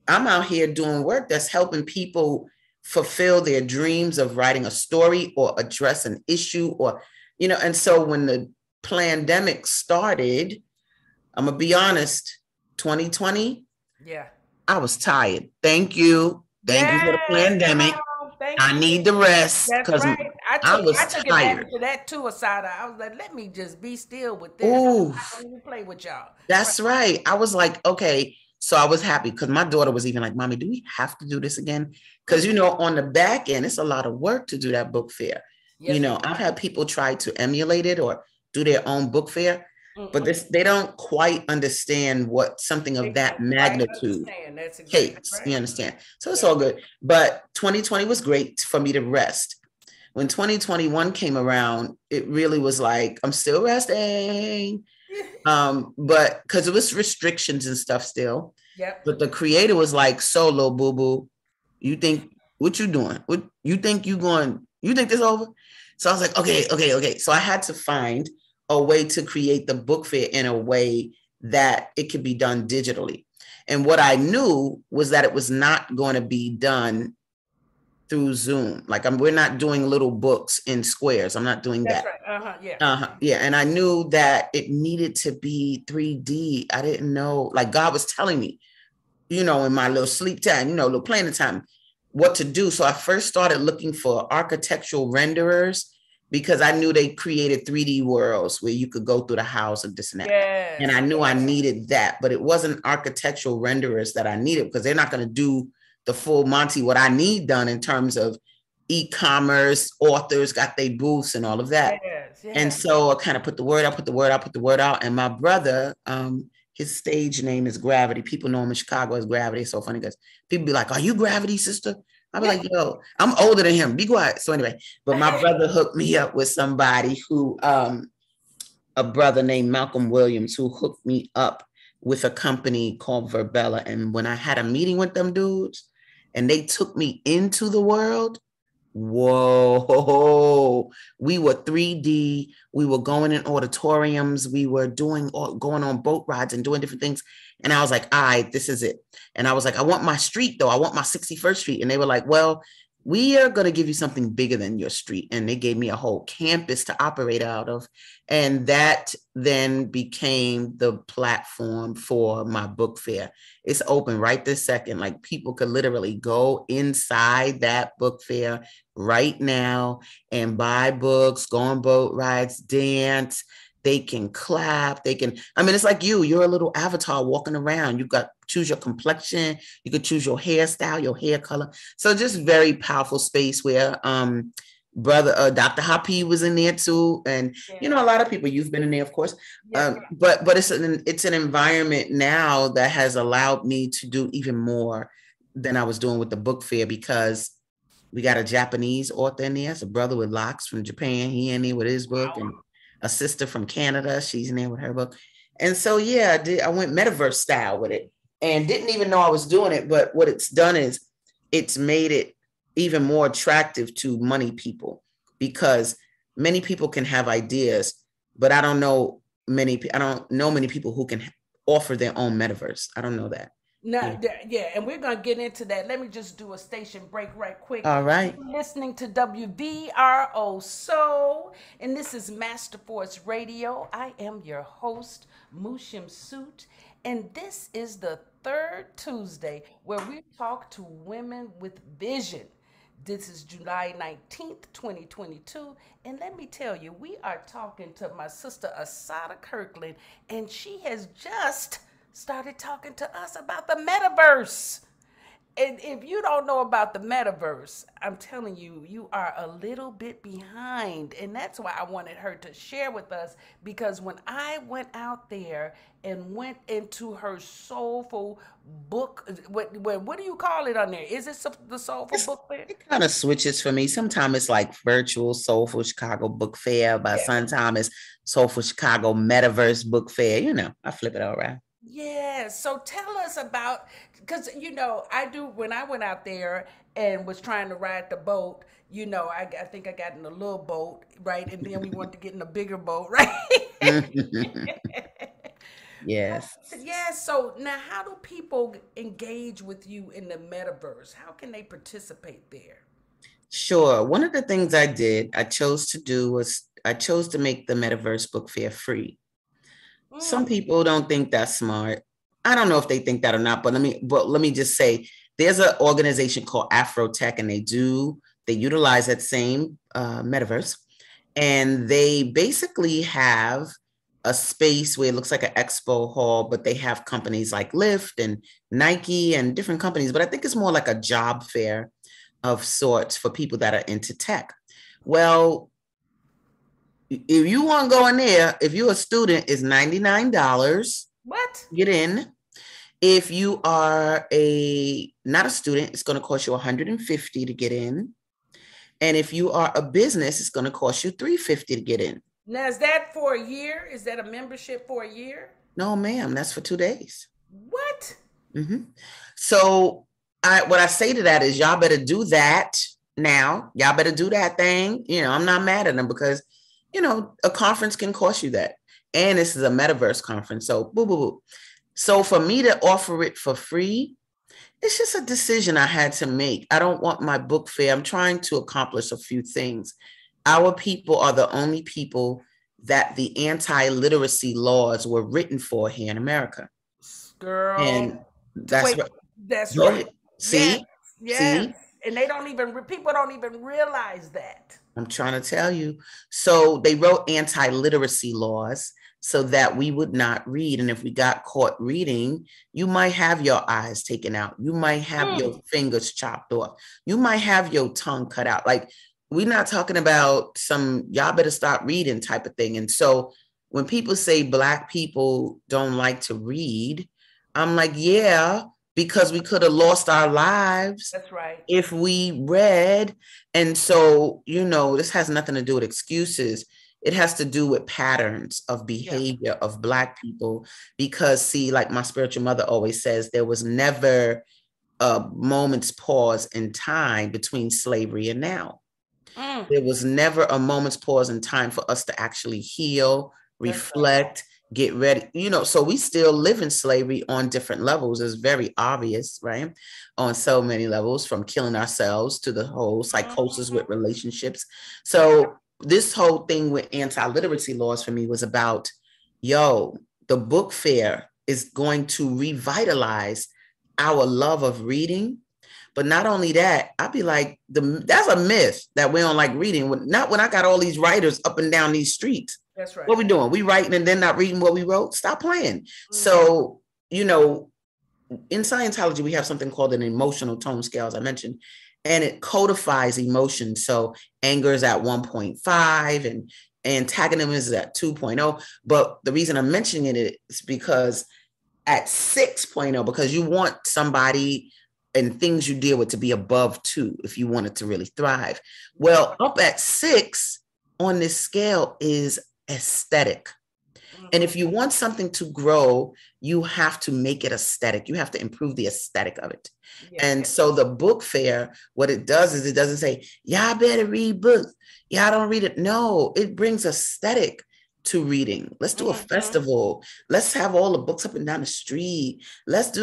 I'm out here doing work that's helping people fulfill their dreams of writing a story or address an issue, or and so when the pandemic started, I'm gonna be honest, 2020, Yeah. I was tired. Thank you for the Yes. Come pandemic. on. Thank I you. need the rest That's because right. I I took was I took tired. advantage of that too, Asada. I was like, let me just be still with this. Oh, I don't even play with y'all. Right. that's right. I was like, okay. So I was happy because my daughter was even like, Mommy, do we have to do this again? Because, on the back end, it's a lot of work to do that book fair. Yes, it I've had people try to emulate it or do their own book fair, but they don't quite understand what something they of that don't quite magnitude understand. That's exactly takes. You right. understand? So it's Yeah. all good. But 2020 was great for me to rest. When 2021 came around, it really was like, I'm still resting. But because it was restrictions and stuff still. Yep. But the creator was like, solo boo boo, you think what you doing? What you think you think this over? So I was like, okay. So I had to find a way to create the book fair in a way that it could be done digitally. And what I knew was that it was not going to be done through Zoom. Like we're not doing little books in squares. I'm not doing That's that. right. Yeah. Yeah. And I knew that it needed to be 3D. I didn't know, like God was telling me, in my little sleep time, little planning time, what to do. So I first started looking for architectural renderers because I knew they created 3D worlds where you could go through the house and this and that. And Yes. I knew I needed that, but it wasn't architectural renderers that I needed because they're not going to do the full Monty, what I need done in terms of e-commerce, authors got their booths and all of that. Yes. And so I kind of put the word out. And my brother, his stage name is Gravity. People know him in Chicago as Gravity. It's so funny because people be like, are you Gravity, sister? I'll be like, yo, I'm older than him. Be quiet. So anyway, but my brother hooked me up with somebody who, a brother named Malcolm Williams, who hooked me up with a company called Verbella. And when I had a meeting with them dudes and they took me into the world, whoa, we were 3D. We were going in auditoriums. We were going on boat rides and doing different things. And I was like, all right, this is it. And I was like, I want my street though. I want my 61st Street. And they were like, well, we are going to give you something bigger than your street. And they gave me a whole campus to operate out of. And that then became the platform for my book fair. It's open right this second. Like people could literally go inside that book fair right now and buy books, go on boat rides, dance. They can clap. It's like you're a little avatar walking around. You got choose your complexion. You could choose your hairstyle, your hair color. So just very powerful space where brother Dr. Happy was in there too. And a lot of people, you've been in there, of course. But it's an environment now that has allowed me to do even more than I was doing with the book fair because we got a Japanese author in there. It's a brother with locks from Japan. He in there with his book. Wow. And a sister from Canada. She's in there with her book. And so, I went metaverse style with it and didn't even know I was doing it. But what it's done is it's made it even more attractive to money people because many people can have ideas, but I don't know many people who can offer their own metaverse. I don't know that. No, and we're gonna get into that. Let me just do a station break right quick. All right. You're listening to WVRO Soul, and this is Master Force Radio. I am your host, Shemsu-t, and this is the third Tuesday where we talk to women with vision. This is July 19th, 2022. And let me tell you, we are talking to my sister Asadah Kirkland, and she has just started talking to us about the metaverse. And if you don't know about the metaverse, I'm telling you, you are a little bit behind. And that's why I wanted her to share with us, because when I went out there and went into her soulful book, what do you call it on there? Is it the soulful book fair? It kind of switches for me. Sometimes it's like virtual Soulful Chicago Book Fair, but Yeah. sometimes it's Soulful Chicago Metaverse Book Fair. I flip it all around. Yeah, so tell us about, because when I went out there and was trying to ride the boat, I think I got in a little boat, right? And then we wanted to get in a bigger boat, right? Yes. Yeah, so now how do people engage with you in the metaverse? How can they participate there? Sure. One of the things I chose to do was I chose to make the Metaverse Book Fair free. Some people don't think that's smart. I don't know if they think that or not, but let me just say there's an organization called Afrotech, and they utilize that same metaverse, and they basically have a space where it looks like an expo hall, but they have companies like Lyft and Nike and different companies, but I think it's more like a job fair of sorts for people that are into tech. Well, if you want to go in there, if you're a student, it's $99. What? Get in. If you are not a student, it's going to cost you $150 to get in. And if you are a business, it's going to cost you $350 to get in. Now, is that for a year? Is that a membership for a year? No, ma'am, that's for 2 days. What? Mm-hmm. So what I say to that is y'all better do that now. Y'all better do that thing. I'm not mad at them because, a conference can cost you that. And this is a metaverse conference. So boo, boo, boo. So for me to offer it for free, it's just a decision I had to make. I don't want my book fair. I'm trying to accomplish a few things. Our people are the only people that the anti-literacy laws were written for here in America. Girl. And that's right. That's right. See? Yes. See? And people don't even realize that. I'm trying to tell you. So they wrote anti-literacy laws so that we would not read. And if we got caught reading, you might have your eyes taken out. You might have your fingers chopped off. You might have your tongue cut out. Like, we're not talking about some y'all better stop reading type of thing. And so when people say Black people don't like to read, I'm like, yeah, because we could have lost our lives. That's right. If we read. And so, this has nothing to do with excuses. It has to do with patterns of behavior of Black people, because see, like my spiritual mother always says, there was never a moment's pause in time between slavery and now. There was never a moment's pause in time for us to actually heal, reflect, get ready. So we still live in slavery on different levels. It's very obvious, right? On so many levels, from killing ourselves to the whole psychosis with relationships. So this whole thing with anti-literacy laws for me was about, the book fair is going to revitalize our love of reading. But not only that, I'd be like, that's a myth that we don't like reading. Not when I got all these writers up and down these streets. That's right. What we doing? We writing and then not reading what we wrote? Stop playing. So, in Scientology, we have something called an emotional tone scale, as I mentioned, and it codifies emotions. So anger is at 1.5 and antagonism is at 2.0. But the reason I'm mentioning it is because at 6.0, because you want somebody and things you deal with to be above 2 if you want it to really thrive. Well, up at 6 on this scale is aesthetic. And if you want something to grow, you have to make it aesthetic. You have to improve the aesthetic of it. And so the book fair, what it does is it doesn't say, y'all better read books. Y'all don't read it. No, it brings aesthetic to reading. Let's do a festival. Let's have all the books up and down the street. Let's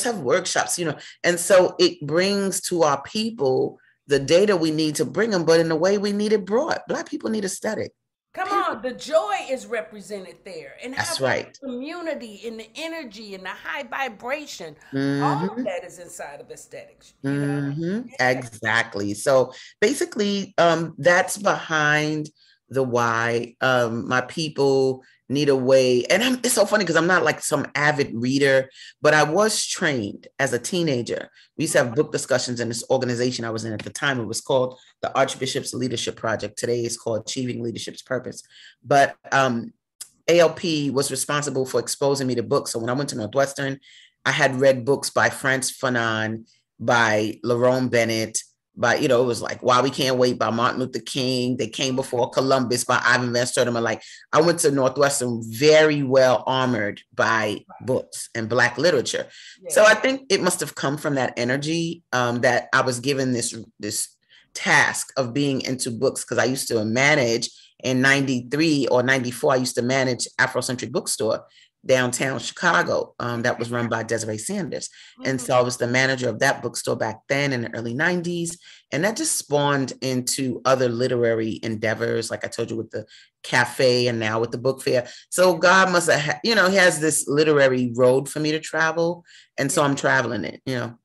have workshops, And so it brings to our people the data we need to bring them, but in the way we need it brought. Black people need aesthetic. Come on, the joy is represented there. And how That's about right. the community and the energy and the high vibration? All of Mm-hmm. that is inside of aesthetics, you know? Yeah. Exactly. So basically, that's behind the why. My people need a way, and it's so funny because I'm not like some avid reader, but I was trained as a teenager. We used to have book discussions in this organization I was in at the time. It was called the Archbishop's Leadership Project. Today it's called Achieving Leadership's Purpose. But ALP was responsible for exposing me to books. So when I went to Northwestern, I had read books by Frantz Fanon, by Lerone Bennett, by, it was like Why We Can't Wait by Martin Luther King. They Came Before Columbus by Ivan Van Sertima. Like, I went to Northwestern very well armored by books and Black literature. Yeah. So I think it must have come from that energy, that I was given this task of being into books, because I used to manage in 93 or 94, I used to manage Afrocentric Bookstore downtown Chicago, that was run by Desiree Sanders. And so I was the manager of that bookstore back then in the early 90s. And that just spawned into other literary endeavors, like I told you, with the cafe and now with the book fair. So God must have, he has this literary road for me to travel. And so I'm traveling it,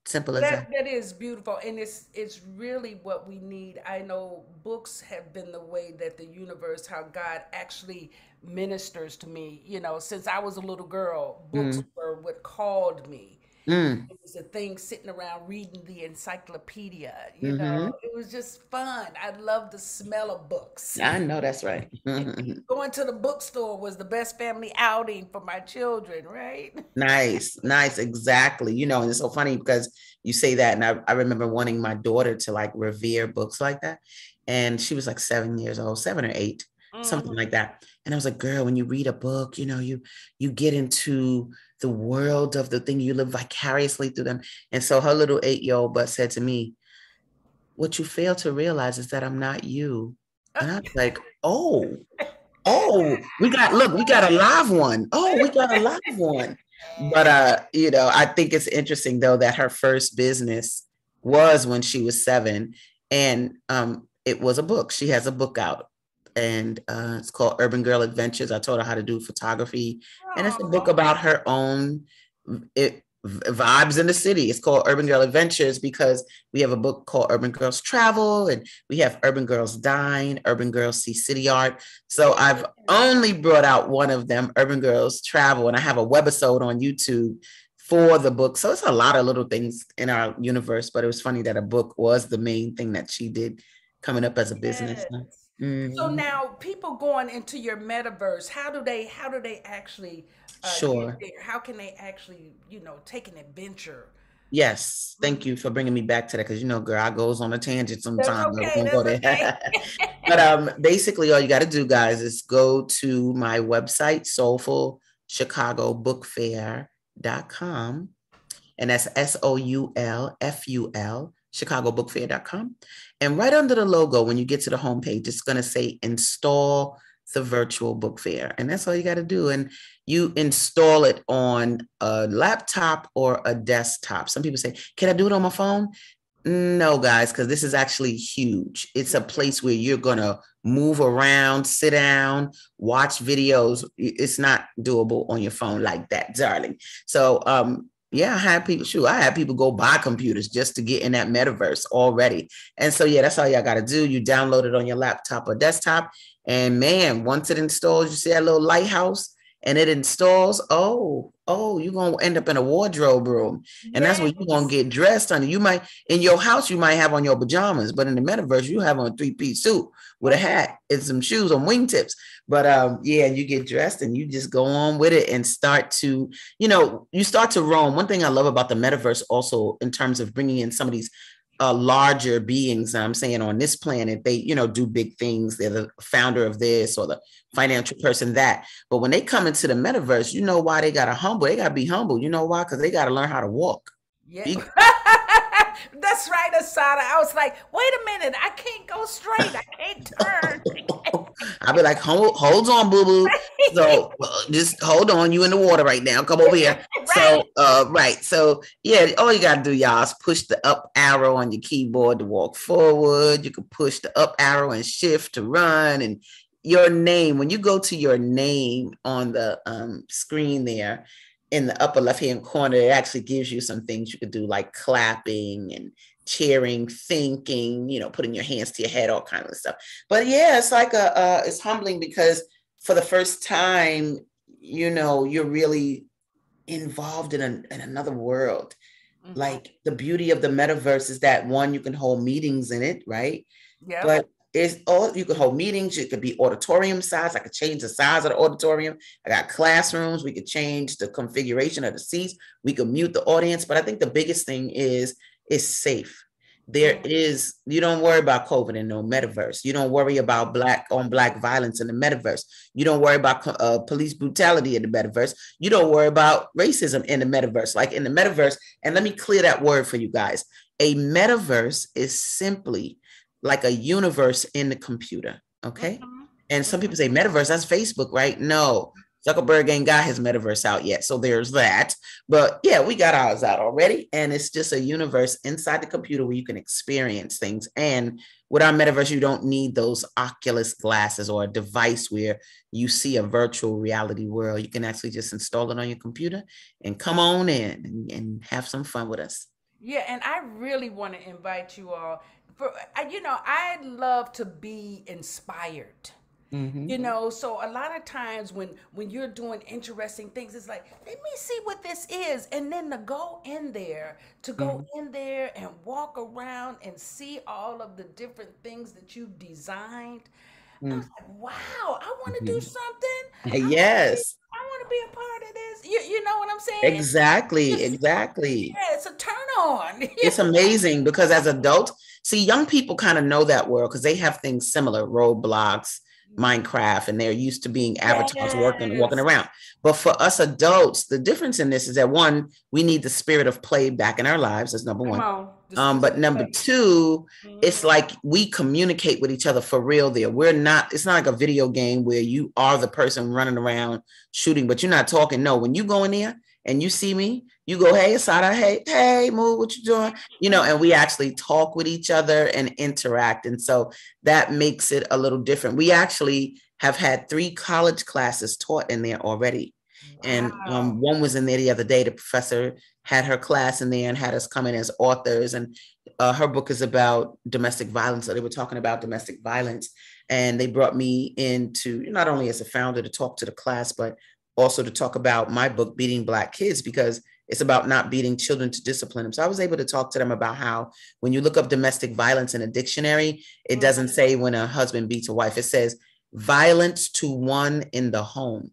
simple as that. That is beautiful, and it's really what we need. I know books have been the way that the universe, how God actually ministers to me. Since I was a little girl, books were what called me. It was a thing sitting around reading the encyclopedia. It was just fun. I love the smell of books. I know that's right. Going to the bookstore was the best family outing for my children, right? Nice, exactly. And it's so funny because you say that, and I remember wanting my daughter to like revere books like that. And she was like 7 years old, 7 or 8, something like that. And I was like, girl, when you read a book, you get into the world of the thing, you live vicariously through them. And so her little 8-year-old butt said to me, what you fail to realize is that I'm not you. And I was like, oh, we got a live one. Oh, we got a live one. But I think it's interesting though that her first business was when she was 7, and it was a book. She has a book out, and it's called Urban Girl Adventures. I told her how to do photography, and it's a book about her own vibes in the city. It's called Urban Girl Adventures because we have a book called Urban Girls Travel, and we have Urban Girls Dine, Urban Girls See City Art. So I've only brought out one of them, Urban Girls Travel, and I have a webisode on YouTube for the book. So it's a lot of little things in our universe, but it was funny that a book was the main thing that she did coming up as a business. So now people going into your metaverse, how do they actually Sure. get there? How can they actually, take an adventure? Yes. Thank you for bringing me back to that. Cause girl, I goes on a tangent sometimes. Okay, Go there. But basically all you got to do, guys, is go to my website, soulfulchicagobookfair.com. And that's SOULFUL, chicagobookfair.com. And right under the logo, when you get to the homepage, it's going to say install the virtual book fair. And that's all you got to do. And you install it on a laptop or a desktop. Some people say, can I do it on my phone? No, guys, because this is actually huge. It's a place where you're going to move around, sit down, watch videos. It's not doable on your phone like that, darling. So, I had people go buy computers just to get in that metaverse already. And so, that's all y'all got to do. You download it on your laptop or desktop. And man, once it installs, you see that little lighthouse and it installs. Oh, you're going to end up in a wardrobe room. And that's where you're going to get dressed on. You might, in your house, you might have on your pajamas, but in the metaverse, you have on a 3-piece suit with a hat and some shoes on wingtips. But you get dressed and you just go on with it and start to, you start to roam. One thing I love about the metaverse also in terms of bringing in some of these larger beings, I'm saying on this planet, they, do big things. They're the founder of this or the financial person that. But when they come into the metaverse, you know why they got to be humble. You know why? Because they got to learn how to walk. Yeah. That's right, Asadah. I was like, wait a minute, I can't go straight. I can't turn. I'll be like, hold on, boo-boo. So just hold on. You in the water right now. Come over here. Right. So, right. So, all you got to do, y'all, is push the up arrow on your keyboard to walk forward. You can push the up arrow and shift to run. And your name, when you go to your name on the screen there in the upper left-hand corner, it actually gives you some things you could do, like clapping and cheering, thinking, putting your hands to your head, all kinds of stuff. But yeah, it's like it's humbling because for the first time, you're really involved in another world. Mm-hmm. Like the beauty of the metaverse is that one, you can hold meetings in it, right? Yeah. But it's all, you could hold meetings. It could be auditorium size. I could change the size of the auditorium. I got classrooms. We could change the configuration of the seats. We could mute the audience. But I think the biggest thing is it's safe. You don't worry about COVID in no metaverse. You don't worry about black on black violence in the metaverse. You don't worry about police brutality in the metaverse. You don't worry about racism in the metaverse. Like in the metaverse, and let me clear that word for you guys. A metaverse is simply like a universe in the computer. Okay. Mm-hmm. And some people say metaverse, that's Facebook, right? No, Zuckerberg ain't got his metaverse out yet. So there's that. But yeah, we got ours out already. And it's just a universe inside the computer where you can experience things. And with our metaverse, you don't need those Oculus glasses or a device where you see a virtual reality world. You can actually just install it on your computer and come on in and have some fun with us. Yeah, and I really want to invite you all. I love to be inspired. Mm-hmm. So a lot of times when you're doing interesting things, it's like, let me see what this is. And then to go in there and walk around and see all of the different things that you've designed. I was like, wow, I want to do something. Yes. I want to be a part of this. You know what I'm saying? Exactly. Yeah, it's a turn on. It's amazing because as adults, see, young people kind of know that world because they have things similar, Roblox, Minecraft, and they're used to being avatars walking around. But for us adults, the difference in this is that one, we need the spirit of play back in our lives. That's number one. But number two, it's like we communicate with each other for real there. It's not like a video game where you are the person running around shooting, but you're not talking. No, when you go in there and you see me, you go, hey, Asadah, hey, Moo, what you doing? And we actually talk with each other and interact. And so that makes it a little different. We actually have had 3 college classes taught in there already. Wow. And one was in there the other day. The professor had her class in there and had us come in as authors. And her book is about domestic violence. So they were talking about domestic violence. And they brought me into, not only as a founder to talk to the class, but also to talk about my book, Beating Black Kids, because it's about not beating children to discipline them. So I was able to talk to them about how when you look up domestic violence in a dictionary, it doesn't say when a husband beats a wife. It says violence to one in the home.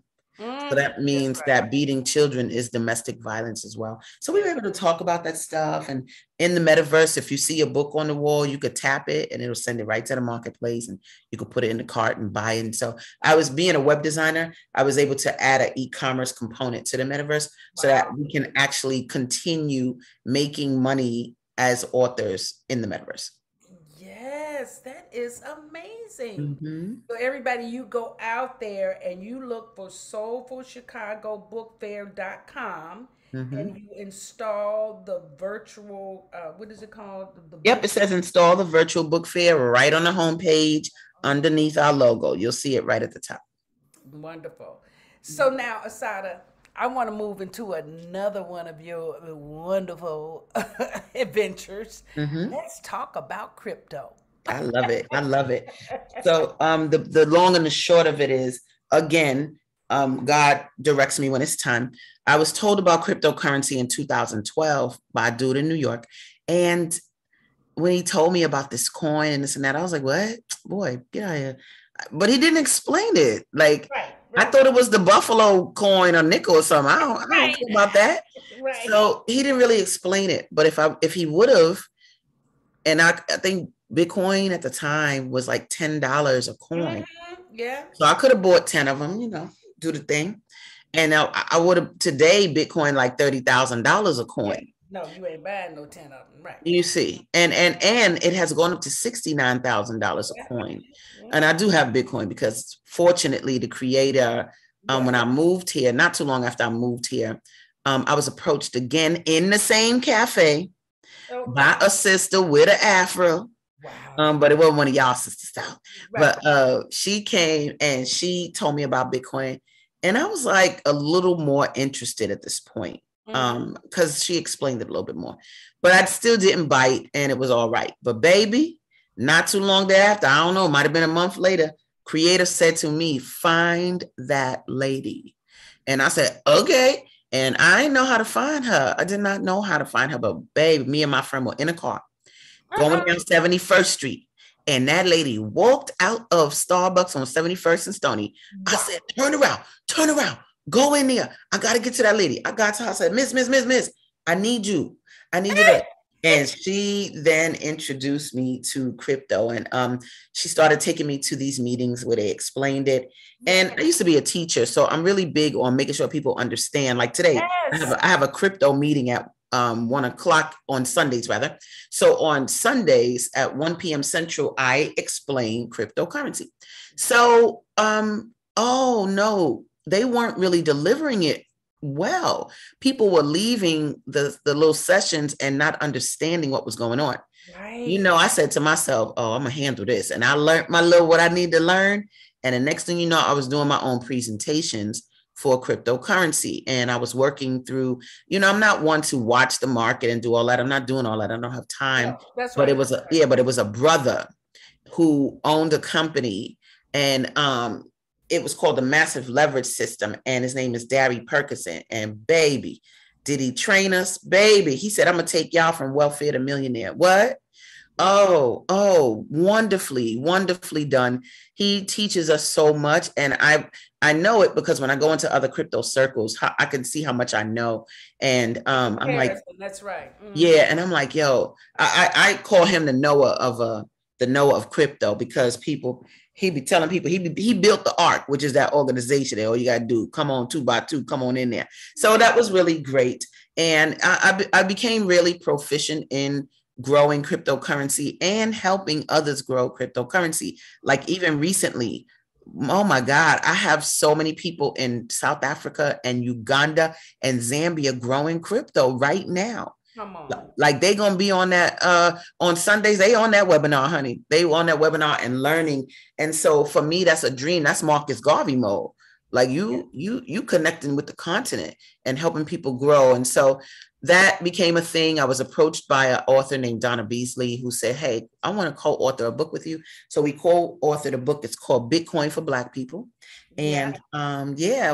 So that means that beating children is domestic violence as well. So we were able to talk about that stuff. And in the metaverse, if you see a book on the wall, you could tap it and it'll send it right to the marketplace and you could put it in the cart and buy it. And so being a web designer, I was able to add an e-commerce component to the metaverse so that we can actually continue making money as authors in the metaverse. Yes, that is amazing. So everybody, you go out there and you look for soulfulchicagobookfair.com and you install the virtual, what is it called? Yep, it says install the virtual book fair right on the homepage underneath our logo. You'll see it right at the top. Wonderful. So now, Asadah, I want to move into another one of your wonderful adventures. Let's talk about crypto. I love it. So the long and the short of it is, again, God directs me when it's time. I was told about cryptocurrency in 2012 by a dude in New York. And when he told me about this coin and this and that, I was like, what? Boy, get out of here. But he didn't explain it. Like, I thought it was the Buffalo coin or nickel or something. I don't care about that. So he didn't really explain it. But if he would have, and I think Bitcoin at the time was like $10 a coin. Yeah. So I could have bought 10 of them, do the thing. And I would have today Bitcoin like $30,000 a coin. No, you ain't buying no 10 of them, right? You see, and it has gone up to $69,000 a coin. And I do have Bitcoin because fortunately the creator, when I moved here, not too long after I moved here, I was approached again in the same cafe by a sister with an afro Wow. But it wasn't one of y'all sisters though. Right. But she came and she told me about Bitcoin, and I was like a little more interested at this point, because she explained it a little bit more. But I still didn't bite, and it was all right. But baby, not too long thereafter, I don't know, it might have been a month later, Creator said to me, "Find that lady." And I said, "Okay." And I didn't know how to find her. I did not know how to find her. But babe, me and my friend were in a car going down 71st Street. And that lady walked out of Starbucks on 71st and Stony. I said, turn around, go in there. I got to get to that lady. I got to her. I said, Miss, I need you. I need you to. And she then introduced me to crypto. And she started taking me to these meetings where they explained it. And I used to be a teacher, so I'm really big on making sure people understand. Like today, I have a crypto meeting at 1:00 on Sundays, rather. So on Sundays at 1 p.m. Central, I explain cryptocurrency. So, oh no, they weren't really delivering it well. People were leaving the little sessions and not understanding what was going on. Right. You know, I said to myself, oh, I'm gonna handle this. And I learned my little what I need to learn. And the next thing you know, I was doing my own presentations for cryptocurrency. And I was working through, I'm not one to watch the market and do all that. I'm not doing all that. I don't have time. No, that's but right. it was a brother who owned a company, and it was called the Massive Leverage System. And his name is Darry Perkison. And baby, did he train us? Baby, he said, I'm gonna take y'all from welfare to millionaire. What? Oh, wonderfully done. He teaches us so much. And I know it because when I go into other crypto circles, I can see how much I know. And I'm like, that's right. Yeah. And I'm like, yo, I call him the Noah of crypto, because he be telling people he built the ARC, which is that organization that all you got to do, come on 2x2, come on in there. So that was really great. And I became really proficient in growing cryptocurrency and helping others grow cryptocurrency. Like even recently, oh my God, I have so many people in South Africa and Uganda and Zambia growing crypto right now. Come on. Like they gonna be on that on Sundays. They on that webinar, honey. They on that webinar and learning. And so for me, that's a dream. That's Marcus Garvey mode. Like you connecting with the continent and helping people grow. And so that became a thing. I was approached by an author named Donna Beasley, who said, hey, I want to co-author a book with you. So we co-authored a book. It's called Bitcoin for Black People. And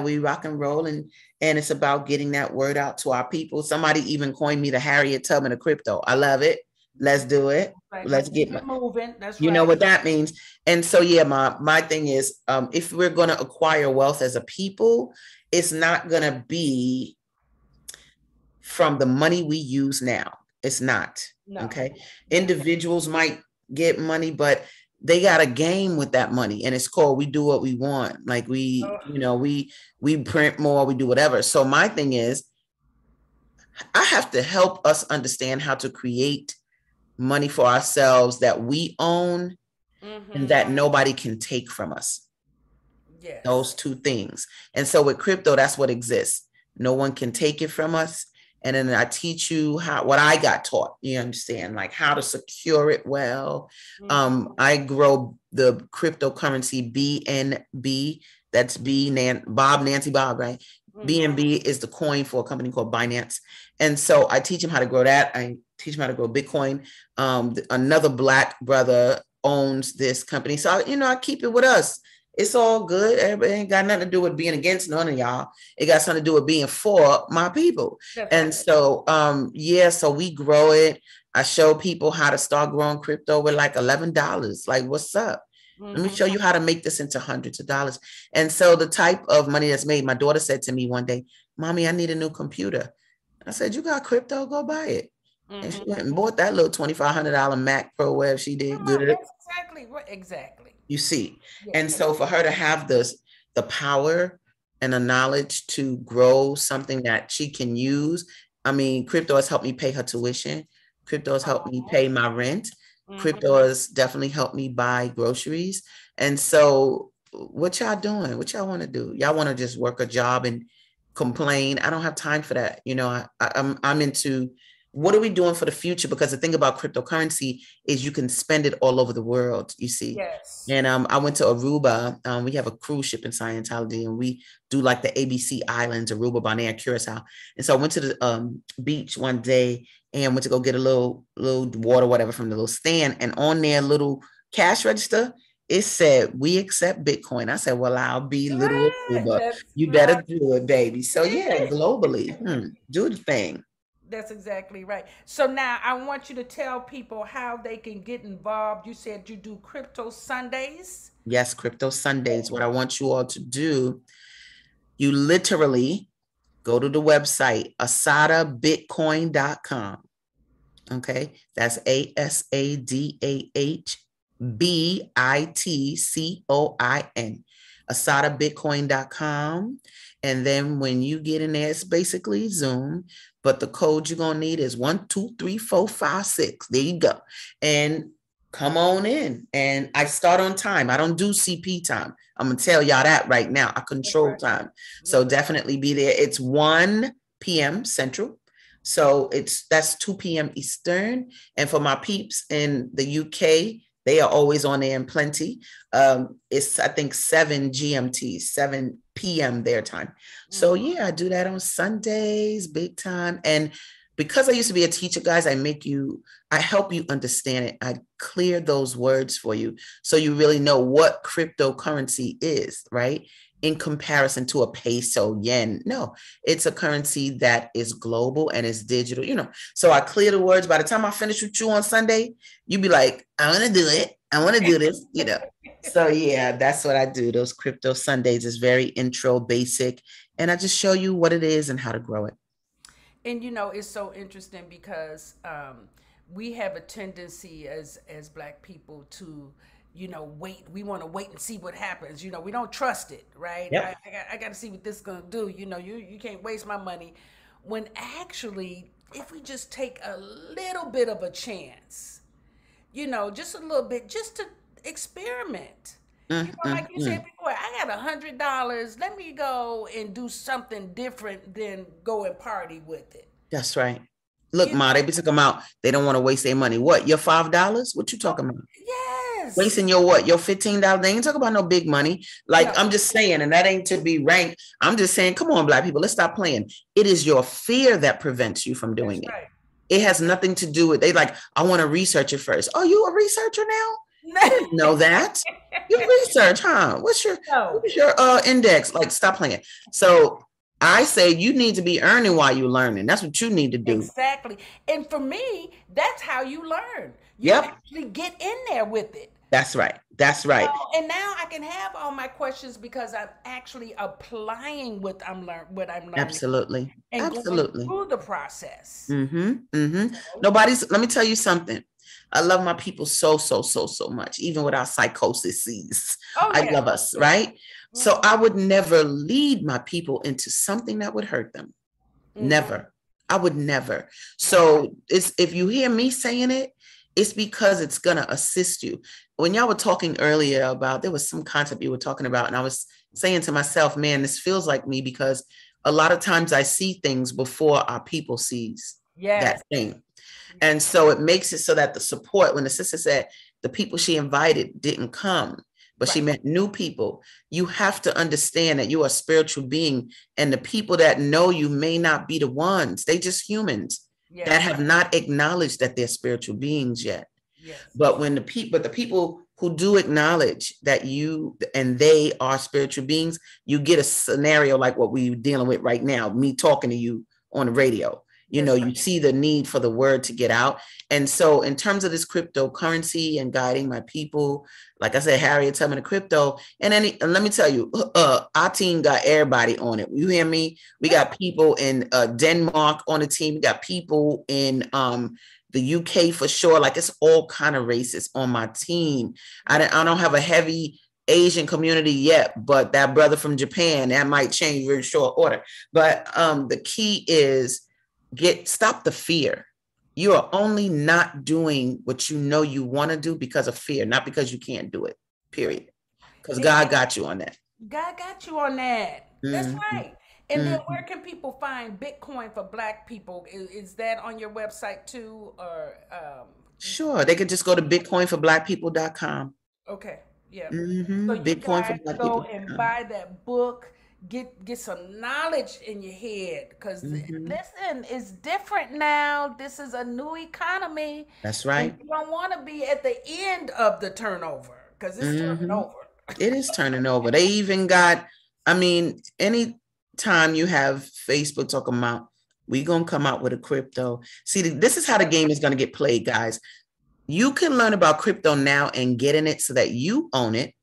we rock and roll, and it's about getting that word out to our people. Somebody even coined me the Harriet Tubman of crypto. I love it. Let's do it. Right. Let's get moving. That's you know what that means. And so, my thing is, if we're going to acquire wealth as a people, it's not going to be from the money we use now. It's not. No. Okay. Individuals might get money, but they got a game with that money, and it's called we do what we want. Like we print more, we do whatever. So my thing is, I have to help us understand how to create money for ourselves that we own and that nobody can take from us. Yes. Those two things. And so with crypto, that's what exists. No one can take it from us. And then I teach you what I got taught, you understand, like how to secure it well. I grow the cryptocurrency BNB. That's Nancy Bob, right? BNB is the coin for a company called Binance. And so I teach him how to grow that. I teach him how to grow Bitcoin. Another Black brother owns this company. So, I keep it with us. It's all good. Everybody ain't got nothing to do with being against none of y'all. It got something to do with being for my people. Definitely. And so, so we grow it. I show people how to start growing crypto with like $11. Like, what's up? Let me show you how to make this into hundreds of dollars. And so the type of money that's made, my daughter said to me one day, Mommy, I need a new computer. I said, you got crypto? Go buy it. And she went and bought that little $2,500 Mac Pro web. She did good. Exactly. You see. Yes. And so for her to have the power and the knowledge to grow something that she can use. I mean, crypto has helped me pay her tuition. Crypto has helped me pay my rent. Crypto has definitely helped me buy groceries. And so what y'all doing? What y'all want to do? Y'all want to just work a job and complain? I don't have time for that. I'm into, what are we doing for the future? Because the thing about cryptocurrency is you can spend it all over the world, you see. Yes. And I went to Aruba. We have a cruise ship in Scientology, and we do like the ABC Islands, Aruba, Bonaire, Curacao. And so I went to the beach one day and went to go get a little water, whatever, from the little stand. And on their little cash register, it said, "We accept Bitcoin." I said, "Well, I'll be little Aruba. That's You better do it, baby." So yeah, globally, do the thing. That's exactly right. So now I want you to tell people how they can get involved. You said you do crypto Sundays. Yes, Crypto Sundays. What I want you all to do, you literally go to the website, asadahbitcoin.com. Okay, that's ASADAHBITCOIN, asadahbitcoin.com. And then when you get in there, it's basically Zoom, but the code you're gonna need is 12345 6. There you go. And come on in. And I start on time. I don't do CP time. I'm gonna tell y'all that right now. I control time. So definitely be there. It's 1 p.m. Central. So that's 2 p.m. Eastern. And for my peeps in the UK, they are always on there in plenty. It's, I think, 7 GMT, 7 p.m. their time. So yeah, I do that on Sundays, big time. And because I used to be a teacher, guys, I help you understand it. I clear those words for you so you really know what cryptocurrency is, right? In comparison to a peso, yen. No, it's a currency that is global and is digital, So I clear the words. By the time I finish with you on Sunday, you be like, I want to do it. I want to do this, So yeah, that's what I do. Those Crypto Sundays is very intro, basic. And I just show you what it is and how to grow it. And it's so interesting because we have a tendency as Black people to wait. We want to wait and see what happens. We don't trust it, right? Yep. I got to see what this is going to do. You can't waste my money. When actually, if we just take a little bit of a chance, just a little bit, just to experiment. Like you said before, I got $100. Let me go and do something different than go and party with it. That's right. Look, Ma, they took them out. They don't want to waste their money. What? Your $5? What you talking about? Yes. Wasting your what? Your $15? They ain't talking about no big money. Like, no. I'm just saying, and that ain't to be ranked. I'm just saying, come on, Black people, let's stop playing. It is your fear that prevents you from doing it. Right. It has nothing to do with, I want to research it first. Oh, you a researcher now? I didn't know that. You research, huh? What's your index? Like, stop playing. So I say you need to be earning while you're learning. That's what you need to do. Exactly. And for me, that's how you learn. You actually get in there with it. That's right. That's right. And now I can have all my questions because I'm actually applying what I'm learning. Absolutely. And absolutely. Going through the process. Let me tell you something. I love my people so much, even with our psychoses. I love us, right? Mm-hmm. So I would never lead my people into something that would hurt them. Mm-hmm. Never. I would never. So if you hear me saying it, it's because it's going to assist you. When y'all were talking earlier about, there was some concept you were talking about, and I was saying to myself, man, this feels like me because a lot of times I see things before our people sees that thing. And so it makes it so that the support, when the sister said the people she invited didn't come, but she met new people, you have to understand that you are a spiritual being, and the people that know you may not be the ones. They just humans that have not acknowledged that they're spiritual beings yet. Yes. But when the people who do acknowledge that you and they are spiritual beings, you get a scenario like what we're dealing with right now, me talking to you on the radio. You see the need for the word to get out. And so in terms of this cryptocurrency and guiding my people, like I said, Harriet, tell me the crypto. And let me tell you, our team got everybody on it. You hear me? We got people in Denmark on the team. We got people in the UK for sure. Like, it's all kind of races on my team. I don't have a heavy Asian community yet, but that brother from Japan, that might change very short order. But the key is, stop the fear. You are only not doing what you know you want to do because of fear, not because you can't do it, period. Because God got you on that. God got you on that. That's right. And then where can people find Bitcoin for Black people? Is that on your website too, or Sure, they could just go to bitcoinforblackpeople.com. okay, yeah. So Mm-hmm. you guys go and Bitcoinforblackpeople.com. buy that book, get some knowledge in your head, because Mm-hmm. listen, it's different now. This is a new economy, That's and right. you don't want to be at the end of the turnover because it's turning Mm-hmm. over. It is turning over. They even got, I mean, any time you have Facebook talking about, we gonna come out with a crypto. See, this is how the game is gonna get played, guys. You can learn about crypto now and get in it so that you own it,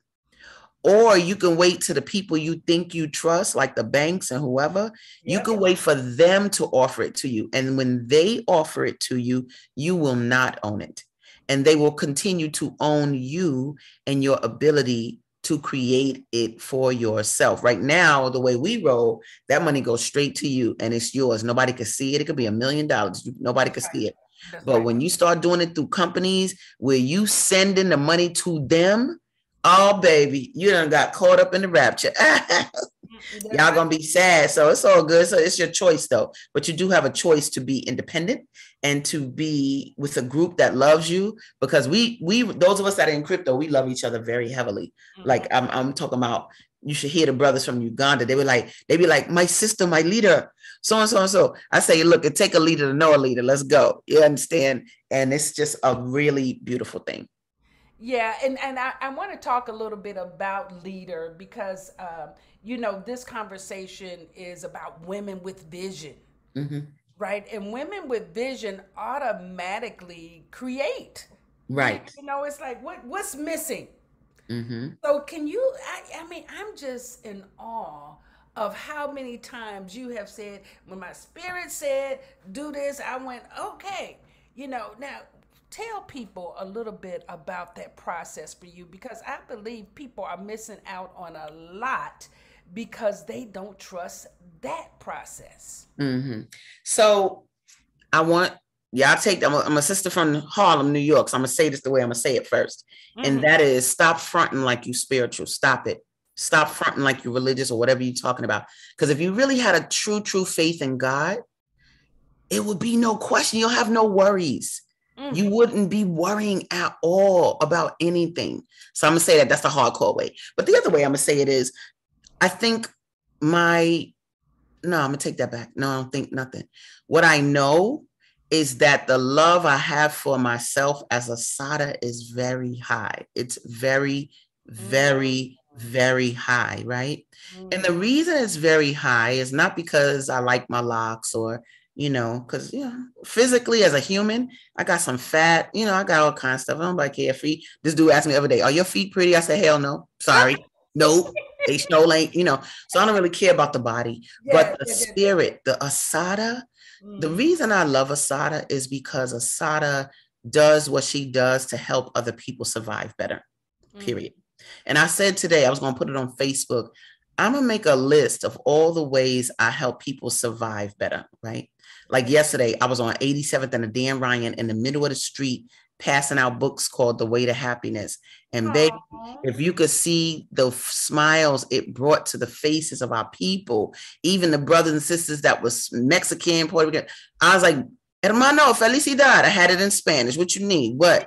or you can wait to the people you think you trust, like the banks and whoever. You Yep. can wait for them to offer it to you. And when they offer it to you, you will not own it. And they will continue to own you and your ability to create it for yourself. Right now, the way we roll, that money goes straight to you and it's yours. Nobody can see it. It could be $1 million. Nobody That's can right. see it. That's But right. when you start doing it through companies where you sending the money to them, oh, baby, you done got caught up in the rapture. That's Y'all right. gonna be sad. So it's all good. So it's your choice though. But you do have a choice to be independent and to be with a group that loves you, because we those of us that are in crypto, we love each other very heavily. Like I'm talking about, you should hear the brothers from Uganda. They be like, my sister, my leader, so and so and so. I say, look, it take a leader to know a leader. Let's go. You understand? And it's just a really beautiful thing. Yeah, and I want to talk a little bit about leader because this conversation is about women with vision, Mm-hmm. right? And women with vision automatically create. Right. It's like what's missing. Mm-hmm. So can you? I mean, I'm just in awe of how many times you have said, when my spirit said do this, I went okay. Now tell people a little bit about that process for you, because I believe people are missing out on a lot because they don't trust that process. Mm-hmm. So I want, yeah, I take, I'm a sister from Harlem, New York. So I'm gonna say this the way I'm gonna say it first. And that is, stop fronting like you spiritual. Stop it. Stop fronting like you're religious or whatever you're talking about. Because if you really had a true faith in God, it would be no question. You'll have no worries. You wouldn't be worrying at all about anything. So I'm gonna say that that's the hardcore way. But the other way I'm gonna say it is, I think no, I'm gonna take that back. No, I don't think nothing. What I know is that the love I have for myself as Asadah is very high. It's very, very, very high, right? And the reason it's very high is not because I like my locks or, because, physically as a human, I got some fat, I got all kinds of stuff. I don't like hair feet. This dude asked me the other day, are your feet pretty? I said, hell no. Sorry. Nope. They still ain't, so I don't really care about the body, but the spirit, the Asadah, the reason I love Asadah is because Asadah does what she does to help other people survive better, period. And I said today, I was going to put it on Facebook, I'm going to make a list of all the ways I help people survive better, right? Like yesterday, I was on 87th and a Dan Ryan in the middle of the street, passing out books called The Way to Happiness. And baby, if you could see the smiles it brought to the faces of our people, even the brothers and sisters that was Mexican, Puerto Rican, I was like, hermano, felicidad. I had it in Spanish. What you need? What,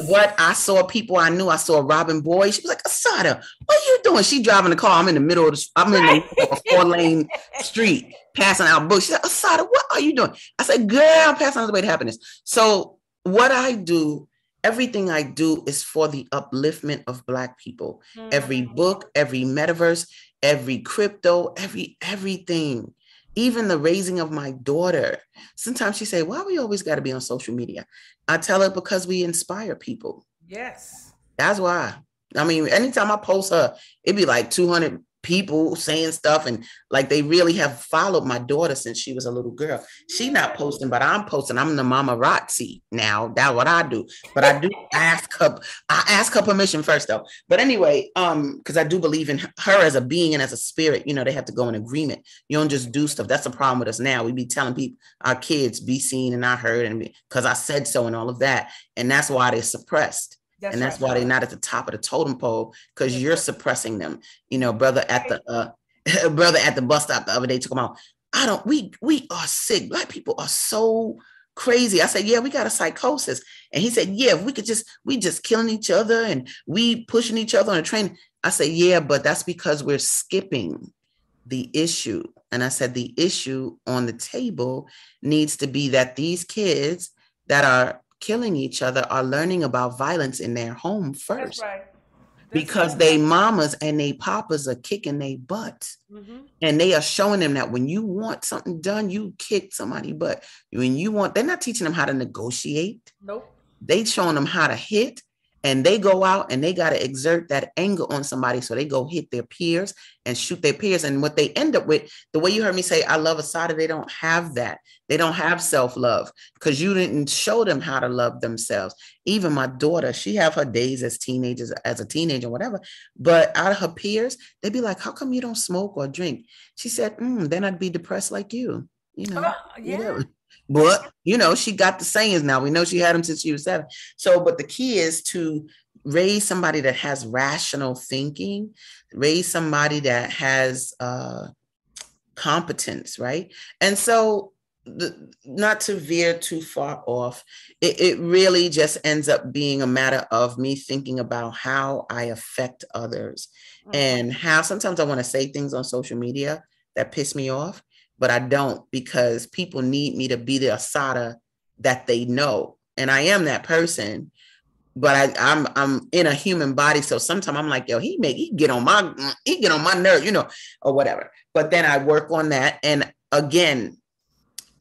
what I saw people I knew. I saw Robin Boy. She was like, Asadah, what are you doing? She driving the car. I'm in the middle of a 4-lane street passing out books. She said, Asadah, what are you doing? I said, girl, I'm passing out The Way to Happiness. So what I do, everything I do is for the upliftment of Black people. Every book, every metaverse, every crypto, everything. Even the raising of my daughter. Sometimes she say, why we always got to be on social media? I tell her, because we inspire people. Yes. That's why. I mean, anytime I post her, it'd be like 200 people saying stuff, and like they really have followed my daughter since she was a little girl. She not posting, but I'm posting. I'm the mama Rotzi now. That's what I do. But I do ask her permission first though. But anyway, because I do believe in her as a being and as a spirit, they have to go in agreement. You don't just do stuff. That's the problem with us now. We be telling people, our kids, be seen and not heard, and because I said so and all of that. And that's why they're suppressed. That's why they're not at the top of the totem pole, because you're suppressing them, brother at the a brother at the bus stop the other day took him out. We are sick. Black people are so crazy. I said, yeah, we got a psychosis. And he said, yeah, we just killing each other and we pushing each other on a train. I said, yeah, but that's because we're skipping the issue. And I said, the issue on the table needs to be that these kids that are killing each other are learning about violence in their home first. That's right. Because they mamas and they papas are kicking their butts. Mm-hmm. And they are showing them that when you want something done, you kick somebody butt. They're not teaching them how to negotiate. Nope. They showing them how to hit, and they go out and they got to exert that anger on somebody. So they go hit their peers and shoot their peers. And what they end up with, the way you heard me say, I love Asadah, they don't have that. They don't have self-love because you didn't show them how to love themselves. Even my daughter, she have her days as a teenager, whatever. But out of her peers, they'd be like, how come you don't smoke or drink? She said, then I'd be depressed like you. Yeah. But, she got the sayings now. We know she had them since she was 7. So, but the key is to raise somebody that has rational thinking, raise somebody that has competence, right? And so not to veer too far off, it really just ends up being a matter of me thinking about how I affect others and how sometimes I want to say things on social media that piss me off. But I don't, because people need me to be the Asadah that they know. And I am that person, but I'm in a human body. So sometimes I'm like, yo, he get on my nerve, or whatever. But then I work on that. And again,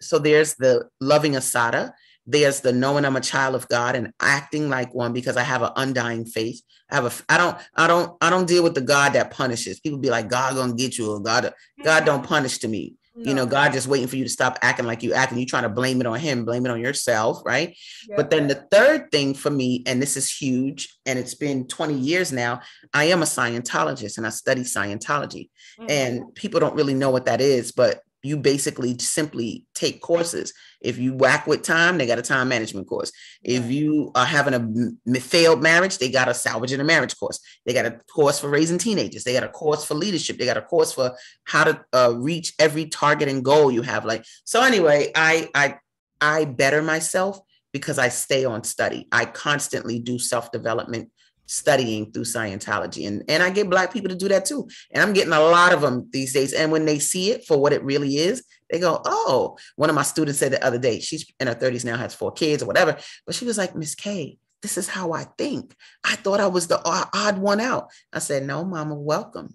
so there's the loving Asadah. There's the knowing I'm a child of God and acting like one because I have an undying faith. I don't deal with the God that punishes. People be like, God gonna get you, or God don't punish to me. No. God just waiting for you to stop acting like you act, and you trying to blame it on him, blame it on yourself, right? Yep. But then the third thing for me, and this is huge, and it's been 20 years now, I am a Scientologist and I study Scientology. Mm-hmm. And people don't really know what that is, but you basically simply take courses. If you whack with time, they got a time management course. If you are having a failed marriage, they got a salvaging a marriage course. They got a course for raising teenagers. They got a course for leadership. They got a course for how to reach every target and goal you have. So anyway, I better myself because I stay on study. I constantly do self-development studying through Scientology. And I get Black people to do that too. And I'm getting a lot of them these days. And when they see it for what it really is, they go, oh, one of my students said the other day, she's in her 30s now, has 4 kids or whatever. But she was like, Miss K, this is how I think. I thought I was the odd one out. I said, no, mama, welcome.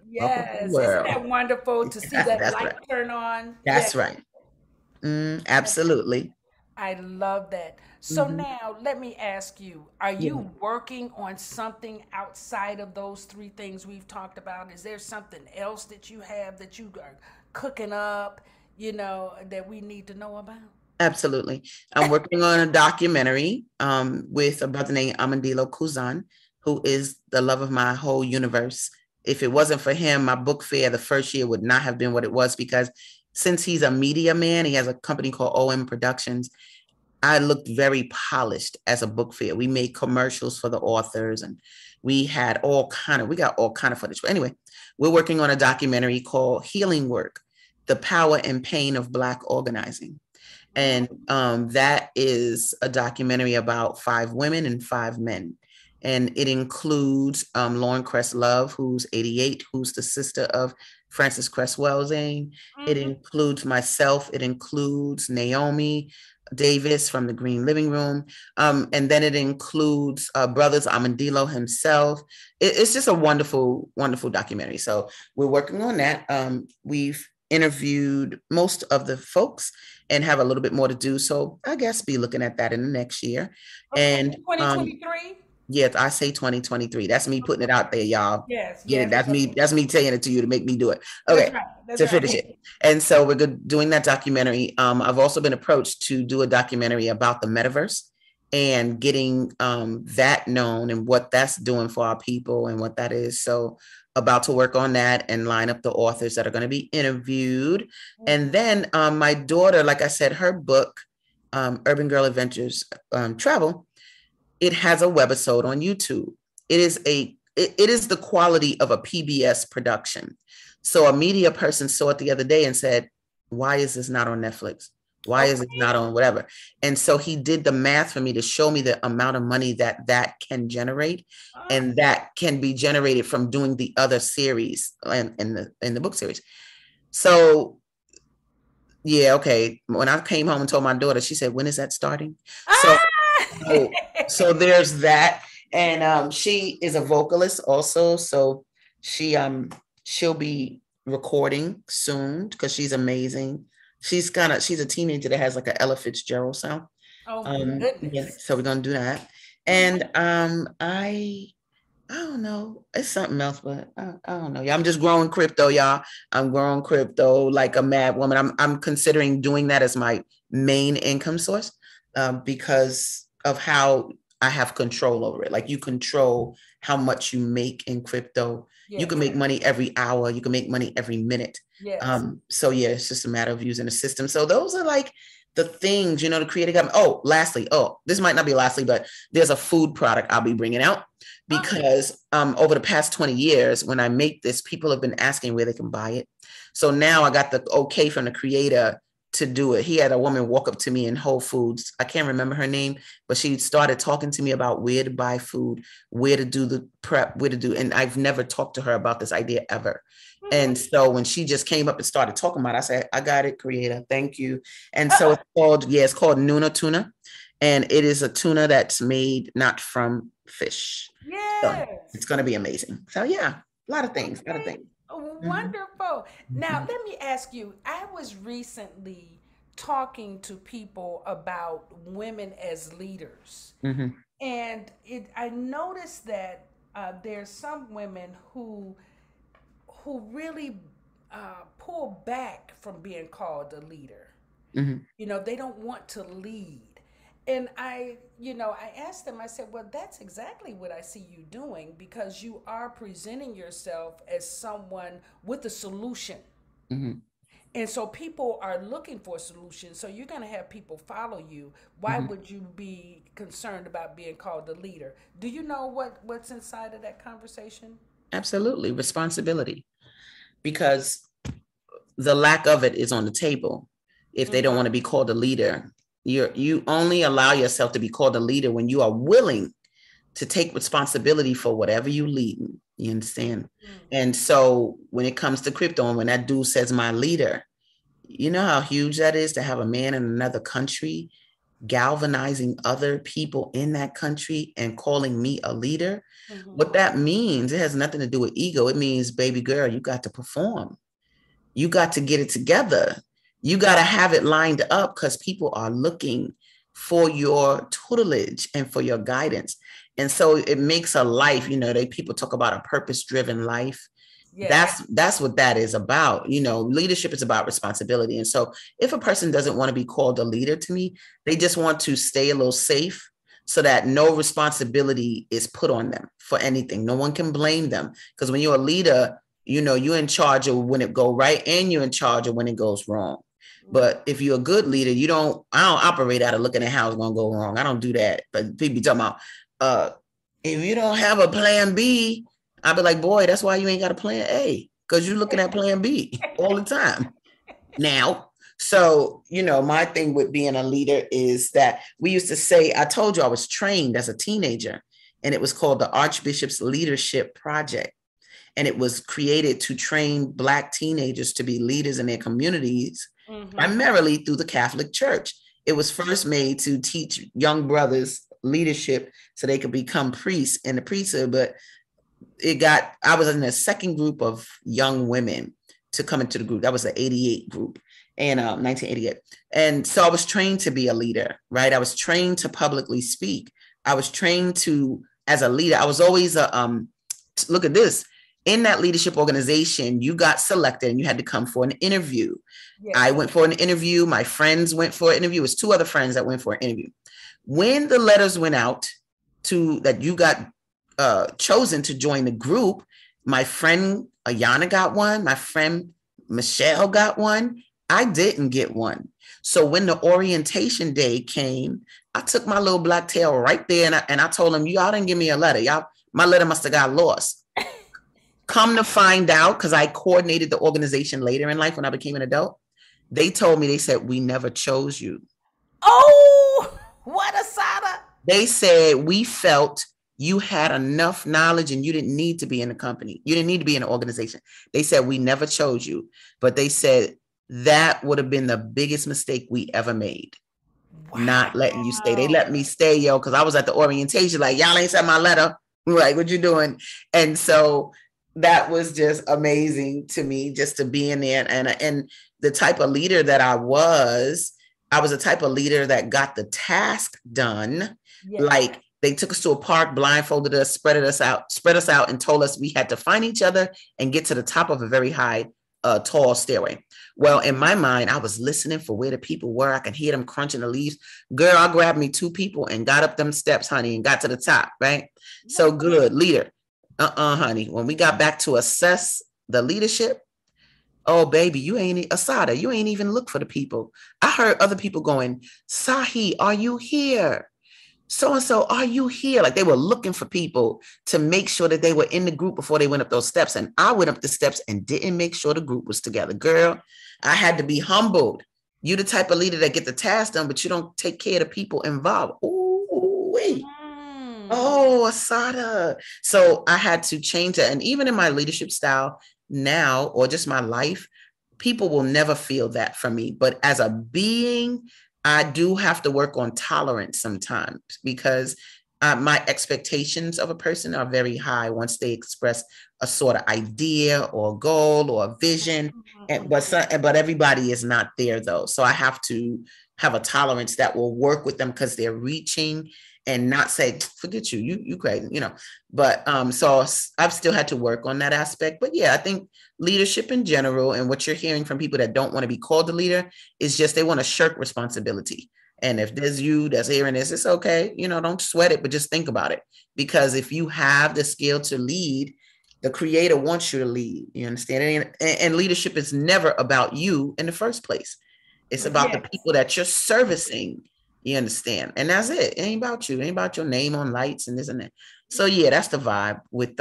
Yes. Isn't that wonderful to see that light turn on? That's right. Absolutely. I love that. So now let me ask you, are you working on something outside of those 3 things we've talked about? Is there something else that you have that you are cooking up, that we need to know about? Absolutely. I'm working on a documentary with a brother named Amandilo Kuzan, who is the love of my whole universe. If it wasn't for him, my book fair the first year would not have been what it was, because since he's a media man, he has a company called OM Productions. I looked very polished as a book fair. We made commercials for the authors, and we got all kind of footage. But anyway, we're working on a documentary called Healing Work, The Power and Pain of Black Organizing. And that is a documentary about 5 women and 5 men. And it includes Lauren Cress Love, who's 88, who's the sister of Frances Cress Welsing. It includes myself. It includes Naomi Davis from the Green Living Room. And then it includes Brothers Amandilo himself. It's just a wonderful, wonderful documentary. So we're working on that. We've interviewed most of the folks and have a little bit more to do. So I guess be looking at that in the next year. Okay, and 2023? Yes, I say 2023. That's me putting it out there, y'all. Yes. That's me saying it to you to make me do it. Okay, to finish it. And so we're doing that documentary. I've also been approached to do a documentary about the metaverse and getting that known and what that's doing for our people and what that is. So about to work on that and line up the authors that are going to be interviewed. And then my daughter, like I said, her book, Urban Girl Adventures Travel, it has a webisode on YouTube. It's it is the quality of a PBS production. So a media person saw it the other day and said, why is this not on Netflix? Why is it not on whatever? And so he did the math for me to show me the amount of money that can generate, and that can be generated from doing the other series and in the book series. So yeah, okay. When I came home and told my daughter, she said, when is that starting? So there's that. And she is a vocalist also. So she'll be recording soon because she's amazing. She's a teenager that has like an Ella Fitzgerald sound. Oh goodness. Yeah, so we're gonna do that. And I don't know. It's something else, but I don't know. Yeah, I'm just growing crypto, y'all. I'm growing crypto like a mad woman. I'm considering doing that as my main income source because of how I have control over it. Like you control how much you make in crypto. Yes. You can make money every hour. You can make money every minute. Yes. So yeah, it's just a matter of using the system. So those are like the things, to create a government. Oh, lastly, this might not be lastly, but there's a food product I'll be bringing out because over the past 20 years, when I make this, people have been asking where they can buy it. So now I got the okay from the creator to do it. He had a woman walk up to me in Whole Foods. I can't remember her name, but she started talking to me about where to buy food, where to do the prep, and I've never talked to her about this idea ever. And so when she just came up and started talking about it, I said, I got it, creator. Thank you. And so it's called Nuna Tuna. And it is a tuna that's made not from fish. Yeah. So it's going to be amazing. So yeah, a lot of things. Wonderful. Now, let me ask you, I was recently talking to people about women as leaders. And I noticed that there's some women who really pull back from being called a leader. They don't want to lead. And I asked them, I said, well, that's exactly what I see you doing, because you are presenting yourself as someone with a solution. And so people are looking for a solution. So you're going to have people follow you. Why would you be concerned about being called a leader? Do you know what's inside of that conversation? Absolutely. Responsibility. Because the lack of it is on the table. If they don't want to be called a leader, you only allow yourself to be called a leader when you are willing to take responsibility for whatever you lead. You understand? And so when it comes to crypto, and when that dude says my leader, you know how huge that is to have a man in another country galvanizing other people in that country and calling me a leader. What that means, it has nothing to do with ego. It means, baby girl, you got to perform. You got to get it together. You got to have it lined up, because people are looking for your tutelage and for your guidance. And so it makes a life, people talk about a purpose-driven life. Yeah. That's what that is about. Leadership is about responsibility. And so if a person doesn't want to be called a leader to me, they just want to stay a little safe so that no responsibility is put on them for anything. No one can blame them, because when you're a leader, you're in charge of when it go right, and you're in charge of when it goes wrong. But if you're a good leader, I don't operate out of looking at how it's going to go wrong. I don't do that. But people be talking about, if you don't have a plan B, I'll be like, boy, that's why you ain't got a plan A, because you're looking at plan B all the time now. So, my thing with being a leader is that we used to say, I told you I was trained as a teenager, and it was called the Archbishop's Leadership Project. And it was created to train Black teenagers to be leaders in their communities, primarily through the Catholic Church. It was first made to teach young brothers leadership so they could become priests in the priesthood. But I was in a second group of young women to come into the group. That was the 88 group, and 1988. And so I was trained to be a leader, right? I was trained to publicly speak. I was trained as a leader. I was always look at this. In that leadership organization, you got selected and you had to come for an interview. Yes. I went for an interview. My friends went for an interview. It was 2 other friends that went for an interview. When the letters went out that you got chosen to join the group, my friend Ayana got one. My friend Michelle got one. I didn't get one. So when the orientation day came, I took my little black tail right there and I told them, y'all didn't give me a letter. My letter must have got lost. Come to find out, because I coordinated the organization later in life when I became an adult, they told me, they said, we never chose you. Oh, what, Asadah? They said, we felt you had enough knowledge and you didn't need to be in the company. You didn't need to be in an organization. They said, we never chose you. But they said that would have been the biggest mistake we ever made. Wow. Not letting you stay. They let me stay, yo, because I was at the orientation, like, y'all ain't sent my letter. Like, what you doing? And so that was just amazing to me, just to be in there. And the type of leader that I was a type of leader that got the task done. Yeah. Like, they took us to a park, blindfolded us, spread us out, and told us we had to find each other and get to the top of a very high, tall stairway. Well, in my mind, I was listening for where the people were. I could hear them crunching the leaves. Girl, I grabbed me 2 people and got up them steps, honey, and got to the top, right? So good, leader. Honey. When we got back to assess the leadership, oh, baby, Asadah, you ain't even look for the people. I heard other people going, Sahi, are you here? So-and-so, are you here? Like, they were looking for people to make sure that they were in the group before they went up those steps. And I went up the steps and didn't make sure the group was together. Girl, I had to be humbled. You the type of leader that get the task done, but you don't take care of the people involved. Ooh, wait. Oh, Asadah. So I had to change it. And even in my leadership style now, or just my life, people will never feel that from me. But as a being, I do have to work on tolerance sometimes, because my expectations of a person are very high once they express a sort of idea or goal or vision. But everybody is not there, though. So I have to have a tolerance that will work with them, because they're reaching, and not say, forget you crazy, But so I've still had to work on that aspect. But yeah, I think leadership in general, and what you're hearing from people that don't want to be called a leader, is just they want to shirk responsibility. And if there's you that's hearing this, it's okay. Don't sweat it, but just think about it. Because if you have the skill to lead, the creator wants you to lead. You understand? And leadership is never about you in the first place. It's about the people that you're servicing. You understand? And that's it. It ain't about you. It ain't about your name on lights and this and that. So yeah, that's the vibe with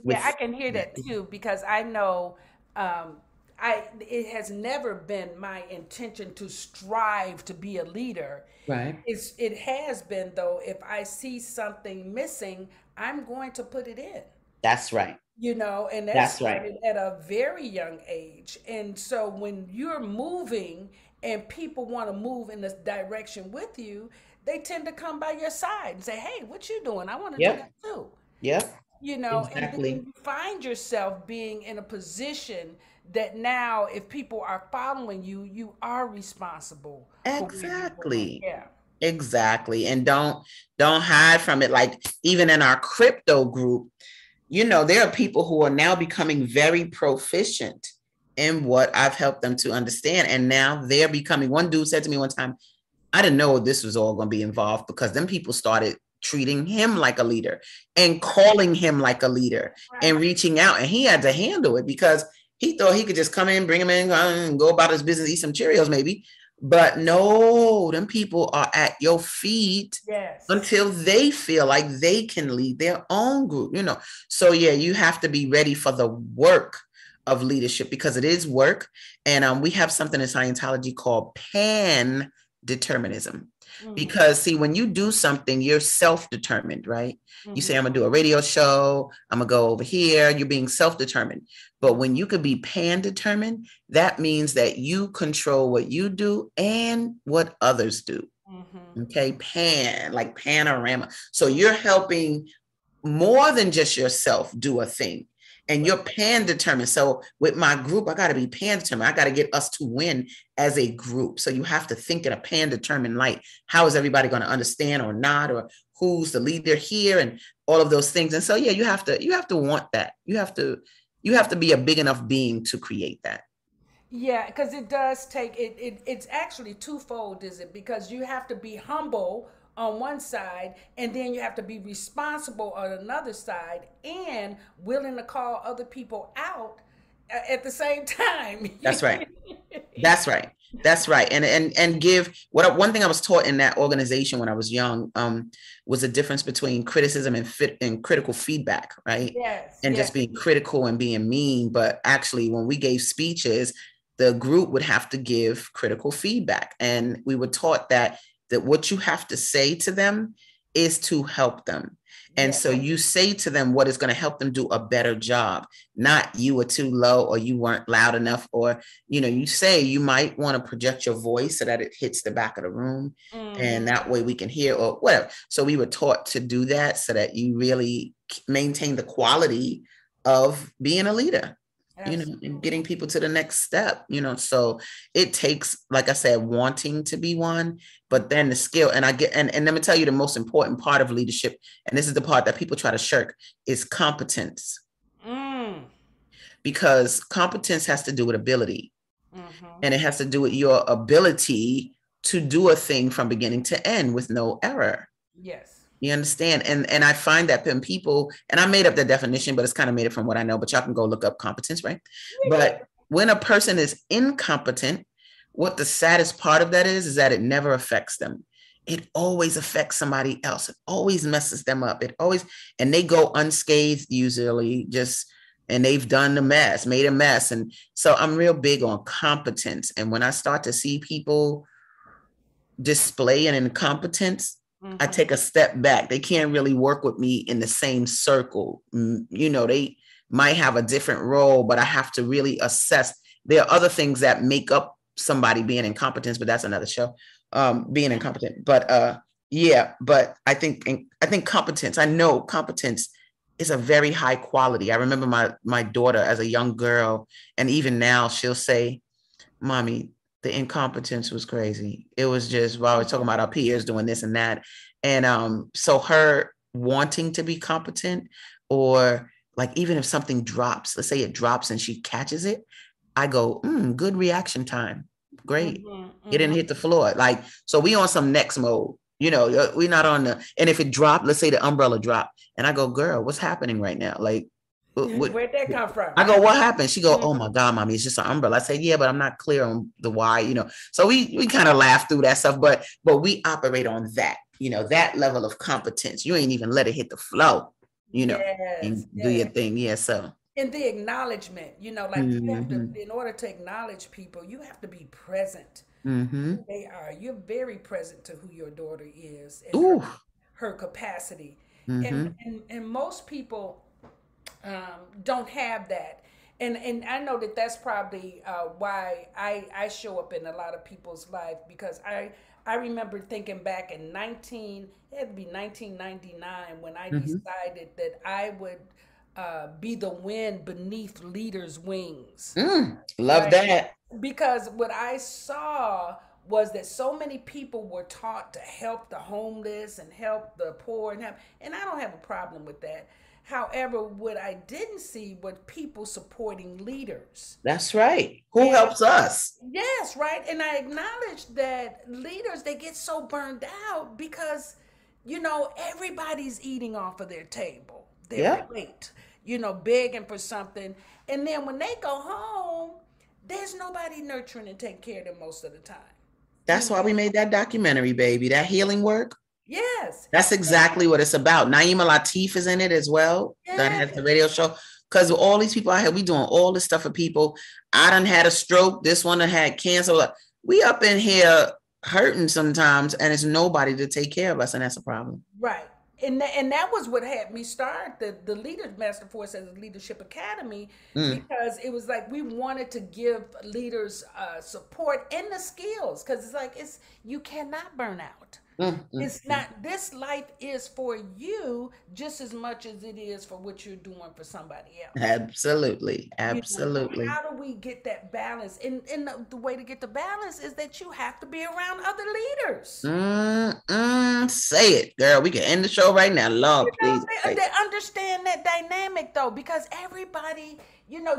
yeah, I can hear that too, because I know it has never been my intention to strive to be a leader. Right. It has been, though, if I see something missing, I'm going to put it in. That's right. And that's right, at a very young age. And so when you're moving and people want to move in this direction with you, they tend to come by your side and say, hey, what you doing? I want to do that too. Yep. Exactly. And then you find yourself being in a position that now, if people are following you, you are responsible. Exactly. Yeah. Exactly. And don't hide from it. Like, even in our crypto group, there are people who are now becoming very proficient in what I've helped them to understand. And now they're becoming, one dude said to me one time, I didn't know this was all going to be involved, because then people started treating him like a leader and calling him like a leader and reaching out. And he had to handle it, because he thought he could just come in, bring him in, and go about his business, eat some Cheerios maybe. But no, them people are at your feet until they feel like they can lead their own group, So yeah, you have to be ready for the work of leadership, because it is work. And we have something in Scientology called pan determinism. Because see, when you do something, you're self-determined, right? You say, I'm gonna do a radio show, I'm gonna go over here, you're being self-determined. But when you could be pan-determined, that means that you control what you do and what others do. Okay, pan, like panorama. So you're helping more than just yourself do a thing. And you're pan-determined. So with my group, I got to be pan-determined. I got to get us to win as a group. So you have to think in a pan-determined light. How is everybody going to understand or not? Or who's the leader here? And all of those things. And so, yeah, you have to want that. You have to be a big enough being to create that. Yeah, because it does take it's actually twofold, is it? Because you have to be humble on one side, and then you have to be responsible on another side, and willing to call other people out at the same time. That's right. That's right. That's right. And give one thing I was taught in that organization when I was young was the difference between criticism and critical feedback, right? Yes, And yes. just being critical and being mean. But actually, when we gave speeches, the group would have to give critical feedback. And we were taught that what you have to say to them is to help them. And Yes. so you say to them what is going to help them do a better job, not you were too low or you weren't loud enough, or, you say you might want to project your voice so that it hits the back of the room and that way we can hear or whatever. So we were taught to do that so that you really maintain the quality of being a leader. And getting people to the next step, so it takes, like I said, wanting to be one, but then the skill. And and let me tell you, the most important part of leadership, and this is the part that people try to shirk, is competence. Because competence has to do with ability, and it has to do with your ability to do a thing from beginning to end with no error. Yes. You understand? And I find that when people, and I made up the definition, but it's kind of made it from what I know, but y'all can go look up competence, right? But when a person is incompetent, what the saddest part of that is that it never affects them. It always affects somebody else. It always messes them up. And they go unscathed usually, and they've done made a mess. And so I'm real big on competence. And when I start to see people display an incompetence, I take a step back. They can't really work with me in the same circle. They might have a different role, but I have to really assess. There are other things that make up somebody being incompetent, but that's another show. Being incompetent, but but I think competence. I know competence is a very high quality. I remember my daughter as a young girl, and even now she'll say, "Mommy, the incompetence was crazy. It was just, while we're talking about our peers doing this and that." And so her wanting to be competent, or like, even if something drops, let's say it drops and she catches it, I go, good reaction time. Great. It didn't hit the floor. Like, so we on some next mode, we're not on and if it dropped, let's say the umbrella dropped, and I go, girl, what's happening right now? Like, where'd that come from? I go, what happened? She go, oh my God, Mommy, it's just an umbrella. I say, yeah, but I'm not clear on the why, So we kind of laugh through that stuff, but we operate on that, that level of competence. You ain't even let it hit the flow, and do your thing. Yeah. So. And the acknowledgement, you have to, in order to acknowledge people, you have to be present. Who they are. You're very present to who your daughter is and her capacity. And most people don't have that. And I know that that's probably why I show up in a lot of people's life, because I remember thinking back in it had to be 1999 when I decided that I would be the wind beneath leaders' wings. Love that. Because what I saw was that so many people were taught to help the homeless and help the poor, and I don't have a problem with that. However, what I didn't see was people supporting leaders. That's right. Who helps us? Yes, right. And I acknowledge that leaders, they get so burned out because, everybody's eating off of their table, their plate, begging for something. And then when they go home, there's nobody nurturing and taking care of them most of the time. That's why we made that documentary, baby. That healing work. Yes. That's exactly what it's about. Naima Latif is in it as well. Yes. That has the radio show. Because all these people out here, we doing all this stuff for people. I done had a stroke. This one done had cancer. We up in here hurting sometimes, and it's nobody to take care of us, and that's a problem. Right. And that was what had me start the Leaders Master Force as a Leadership Academy, because it was like we wanted to give leaders support and the skills, because it's like you cannot burn out. It's not, this life is for you just as much as it is for what you're doing for somebody else. Absolutely. How do we get that balance? And the way to get the balance is that you have to be around other leaders. Say it, girl. We can end the show right now. Lord, please. They understand that dynamic, though, because everybody,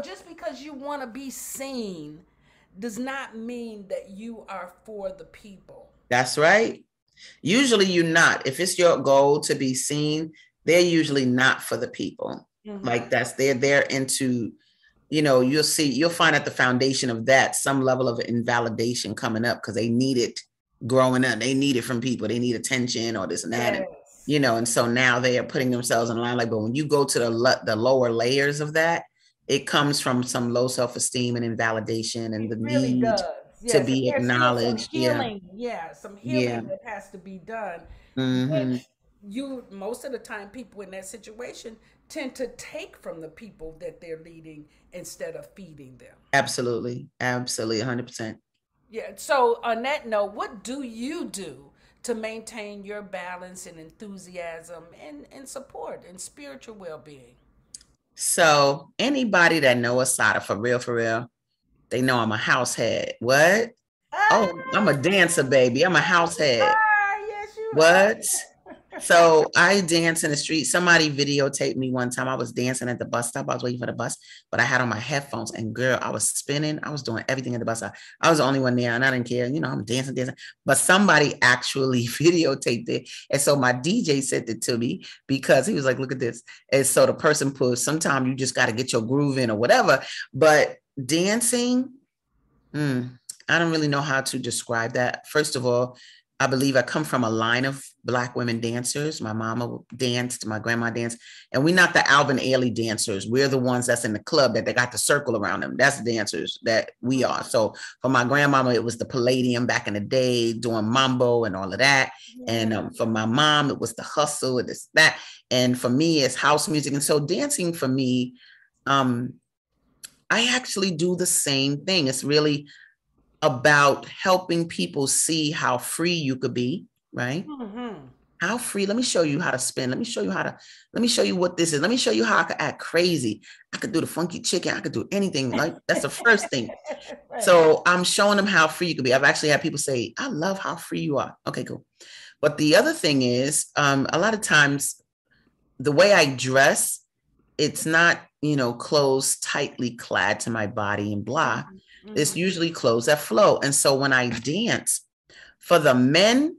just because you want to be seen does not mean that you are for the people. That's right. Usually you're not. If it's your goal to be seen, they're usually not for the people. Like they're there into you'll find at the foundation of that some level of invalidation coming up because they need it growing up. They need it from people. They need attention or this and that. And, Yes. and so now they are putting themselves in line. Like, but when you go to the lower layers of that, it comes from some low self-esteem and invalidation and It the really need does. to Yes. And be there's still some acknowledged. Yeah. healing. Yeah. Some Yeah. healing that has to be done, Hmm. which most of the time, people in that situation tend to take from the people that they're leading instead of feeding them. Absolutely. Absolutely. 100%. Yeah. So, on that note, what do you do to maintain your balance and enthusiasm and support and spiritual well being? So anybody that know Asadah for real, they know I'm a house head. What? Ah, Oh, I'm a dancer, baby. I'm a house head. yes, you What? are. So I dance in the street. Somebody videotaped me one time. I was dancing at the bus stop. I was waiting for the bus, but I had on my headphones and girl, I was spinning. I was doing everything at the bus stop. I was the only one there and I didn't care. I'm dancing. But somebody actually videotaped it. And so my DJ sent it to me because he was like, look at this. And so the person put, sometimes you just got to get your groove in or whatever. But dancing, I don't really know how to describe that. First of all, I believe I come from a line of Black women dancers. My mama danced, my grandma danced, and we're not the Alvin Ailey dancers. We're the ones that's in the club that they got the circle around them. That's the dancers that we are. So for my grandmama, it was the Palladium back in the day, doing mambo and all of that. And for my mom, it was the hustle and this, that. And for me, it's house music. And so dancing for me, I actually do the same thing. It's really about helping people see how free you could be, right? Mm-hmm. How free. Let me show you how to spin. Let me show you what this is. Let me show you how I could act crazy. I could do the funky chicken. I could do anything. Like that's the first thing. Right. So I'm showing them how free you could be. I've actually had people say, I love how free you are. Okay, cool. But the other thing is, a lot of times the way I dress, it's not, clothes tightly clad to my body and blah. Mm-hmm. It's usually clothes that flow. And so when I dance for the men,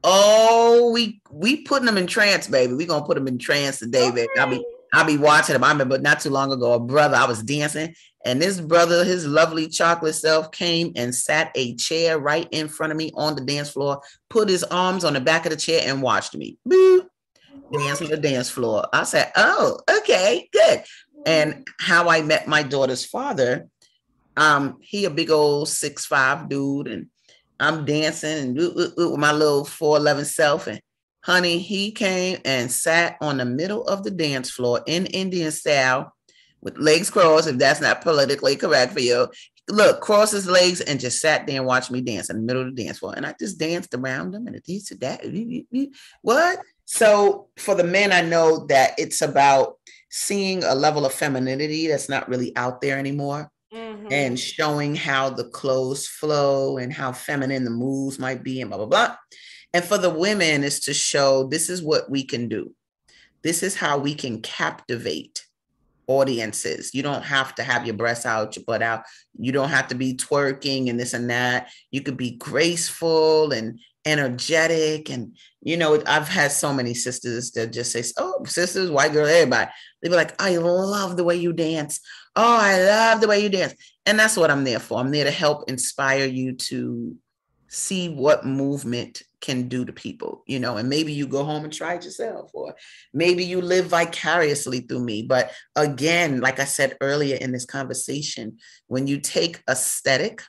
oh, we putting them in trance, baby. We gonna put them in trance today, baby. Okay. I'll be watching them. I remember not too long ago, a brother, I was dancing, and this brother, his lovely chocolate self, came and sat a chair right in front of me on the dance floor, put his arms on the back of the chair and watched me. Boo, dance on the dance floor. I said, oh, okay, good. And how I met my daughter's father, he a big old 6'5" dude, and I'm dancing and with my little 4'11" self. And honey, he came and sat on the middle of the dance floor in Indian style with legs crossed, if that's not politically correct for you. Look, cross his legs and just sat there and watched me dance in the middle of the dance floor. And I just danced around him and this and that. What? So for the men, I know that it's about seeing a level of femininity that's not really out there anymore. Mm-hmm. And showing how the clothes flow and how feminine the moves might be and blah, blah, blah. And for the women is to show this is what we can do. This is how we can captivate audiences. You don't have to have your breasts out, your butt out. You don't have to be twerking and this and that. You could be graceful and energetic. And, I've had so many sisters that just say, oh, sisters, white girl, everybody. They be like, I love the way you dance. Oh, I love the way you dance. And that's what I'm there for. I'm there to help inspire you to see what movement can do to people, and maybe you go home and try it yourself, or maybe you live vicariously through me. But again, like I said earlier in this conversation, when you take aesthetic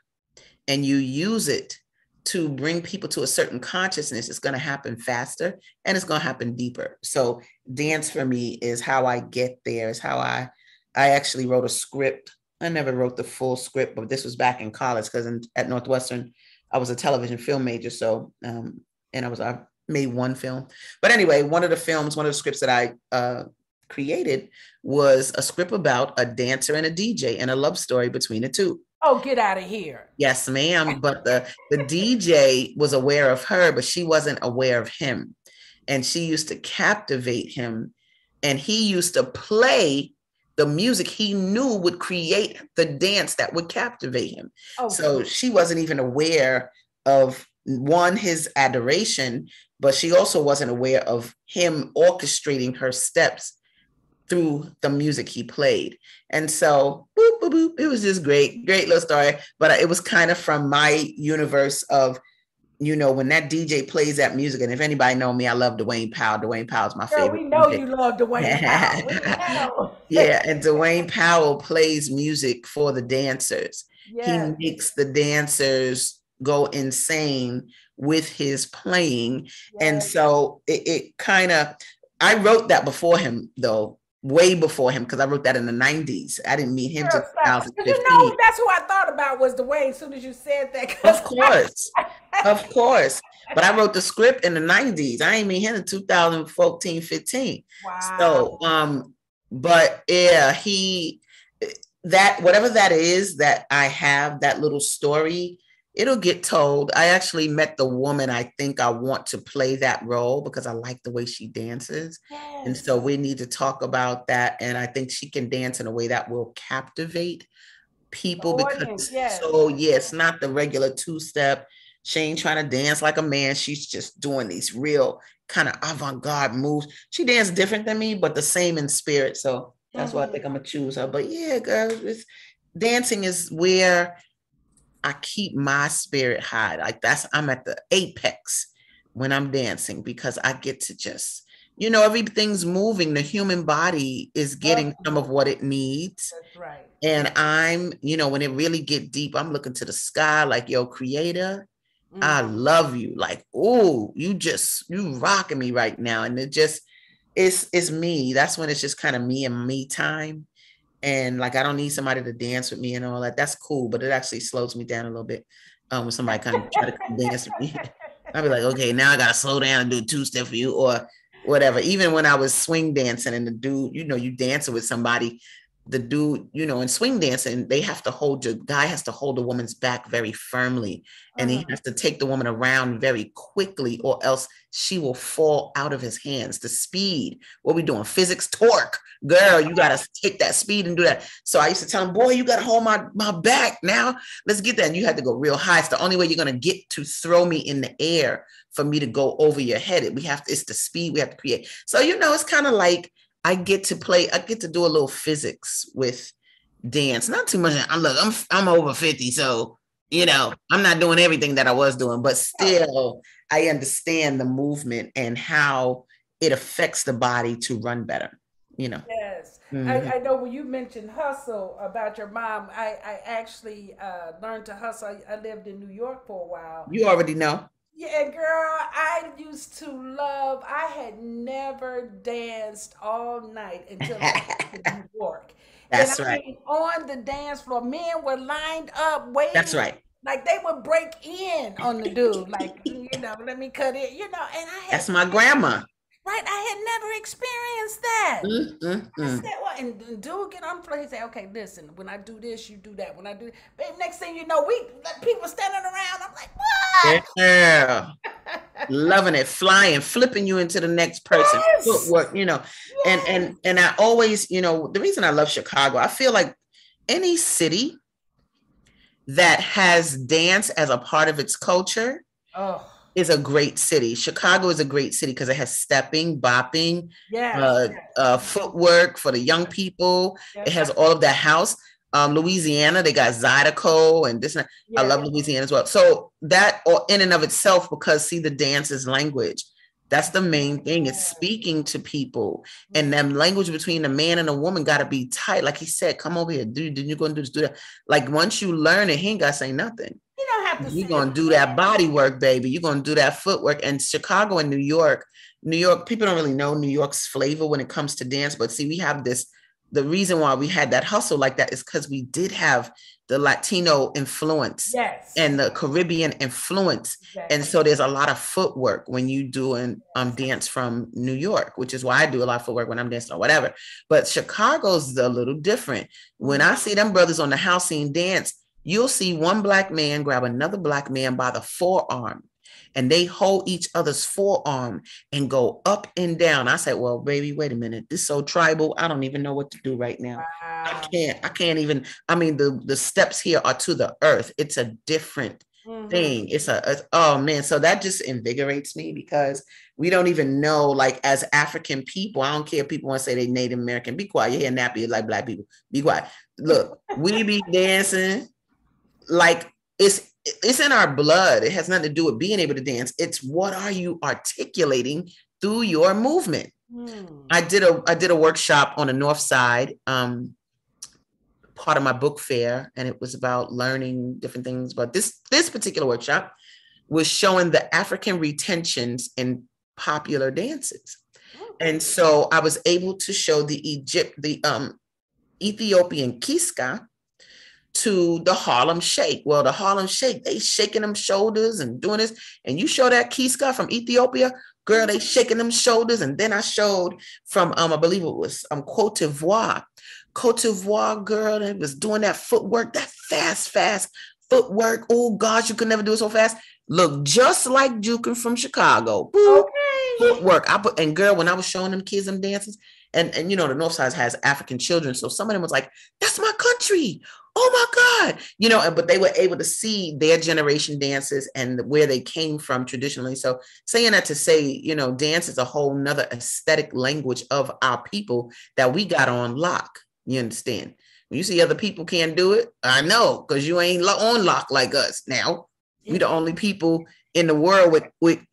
and you use it to bring people to a certain consciousness, it's going to happen faster and it's going to happen deeper. So dance for me is how I get there, is how I actually wrote a script. I never wrote the full script, but this was back in college because at Northwestern, I was a television film major. So, and I made one film. But anyway, one of the scripts that I created was a script about a dancer and a DJ and a love story between the two. Oh, get out of here. Yes, ma'am. But the DJ was aware of her, but she wasn't aware of him. And she used to captivate him. And he used to play the music he knew would create the dance that would captivate him. Okay. So she wasn't even aware of, one, his adoration, but she also wasn't aware of him orchestrating her steps through the music he played. And so boop, boop, boop, it was just great little story. But it was kind of from my universe of, when that DJ plays that music, and if anybody know me, I love Dwayne Powell. Dwayne Powell's my Girl, favorite we know DJ. you love Dwayne Powell. We know. Yeah, and Dwayne Powell plays music for the dancers. Yes. He makes the dancers go insane with his playing. And Yes. so it kind of, I wrote that before him, though, way before him, because I wrote that in the 90s. I didn't meet him till Girl, stop. 'Cause 2015. that's who I thought about was Dwayne as soon as you said that. Of course. Of course. But I wrote the script in the 90s. I ain't meet him in 2014, 15. Wow. So, but yeah, that whatever that is that I have, that little story, it'll get told. I actually met the woman I think I want to play that role because I like the way she dances. Yes. And so we need to talk about that. And I think she can dance in a way that will captivate people because it's not the regular two-step. She ain't trying to dance like a man. She's just doing these real kind of avant-garde moves. She danced different than me, but the same in spirit. So that's why I think I'm gonna choose her. But yeah, girls, dancing is where I keep my spirit high. Like I'm at the apex when I'm dancing because I get to just, everything's moving. The human body is getting some of what it needs. That's right. And I'm, when it really get deep, I'm looking to the sky like, yo, creator, I love you. Like, oh, you rocking me right now. And it just, it's me. That's when it's just kind of me and me time. And like, I don't need somebody to dance with me and all that. That's cool. But it actually slows me down a little bit when somebody kind of try to come dance with me. I'll be like, okay, now I got to slow down and do a two-step for you or whatever. Even when I was swing dancing and the dude, you dancing with somebody, the dude, in swing dancing, guy has to hold the woman's back very firmly. And he has to take the woman around very quickly or else she will fall out of his hands. The speed, what we doing? Physics, torque. Girl, you got to take that speed and do that. So I used to tell him, boy, you got to hold my back now. Let's get that. And you had to go real high. It's the only way you're going to get to throw me in the air for me to go over your head. It's the speed we have to create. So, it's kind of like, I get to do a little physics with dance. Not too much. I'm over 50. So, I'm not doing everything that I was doing, but still I understand the movement and how it affects the body to run better, Yes. Mhm. I know when you mentioned hustle about your mom, I actually learned to hustle. I lived in New York for a while. You already know. Yeah, girl, I used to love, I had never danced all night until I went to New York. That's and right. I mean, on the dance floor, men were lined up waiting. That's right. Like they would break in on the dude, like, let me cut it, and That's my grandma. Right, I had never experienced that. I said, well, and the dude get on the floor. He said, okay, listen, when I do this, you do that. When I do, babe, next thing you know, people standing around. I'm like, what? Yeah. Loving it, flying, flipping you into the next person. Yes. Footwork, and I always, the reason I love Chicago, I feel like any city that has dance as a part of its culture is a great city. Chicago is a great city because it has stepping, bopping, footwork for the young people. Yes. It has all of that house. Louisiana, they got Zydeco and this. I love Louisiana as well. So that in and of itself, because see, the dance is language. That's the main thing. It's speaking to people, and then language between a man and a woman got to be tight. Like he said, come over here, dude. You're going to do this, do that. Like once you learn it, he ain't got to say nothing. You don't have to. You're going to do that body work, baby. You're going to do that footwork. And Chicago and New York, people don't really know New York's flavor when it comes to dance. But see, we have this. The reason why we had that hustle like that is because we did have the Latino influence and the Caribbean influence. Exactly. And so there's a lot of footwork when you do dance from New York, which is why I do a lot of footwork when I'm dancing or whatever. But Chicago's a little different. When I see them brothers on the house scene dance, you'll see one black man grab another black man by the forearm. And they hold each other's forearm and go up and down. I said, well, baby, wait a minute. This is so tribal. I don't even know what to do right now. Wow. I can't even, the steps here are to the earth. It's a different thing. Oh man, so that just invigorates me because we don't even know, like, as African people, I don't care if people want to say they Native American, be quiet. Your hair nappy like black people, be quiet. Look, we be dancing like it's in our blood. It has nothing to do with being able to dance. It's what are you articulating through your movement. I did a workshop on the North Side, part of my book fair, and it was about learning different things. But this particular workshop was showing the African retentions in popular dances. And so I was able to show the Ethiopian kiska to the Harlem Shake. Well, the Harlem Shake, they shaking them shoulders and doing this. And you show that kiska from Ethiopia, girl, they shaking them shoulders. And then I showed from, I believe it was Cote d'Ivoire. Cote d'Ivoire, girl, that was doing that footwork, that fast footwork. Oh gosh, you could never do it so fast. Look just like Jukin from Chicago. Okay. Footwork. And girl, when I was showing them kids them dances, and you know, the North Side has African children, so some of them was like, that's my country. Oh my God. You know, but they were able to see their generation dances and where they came from traditionally. So saying that to say, you know, dance is a whole nother aesthetic language of our people that we got on lock. You understand? When you see other people can't do it, I know, because you ain't on lock like us now. We the only people in the world with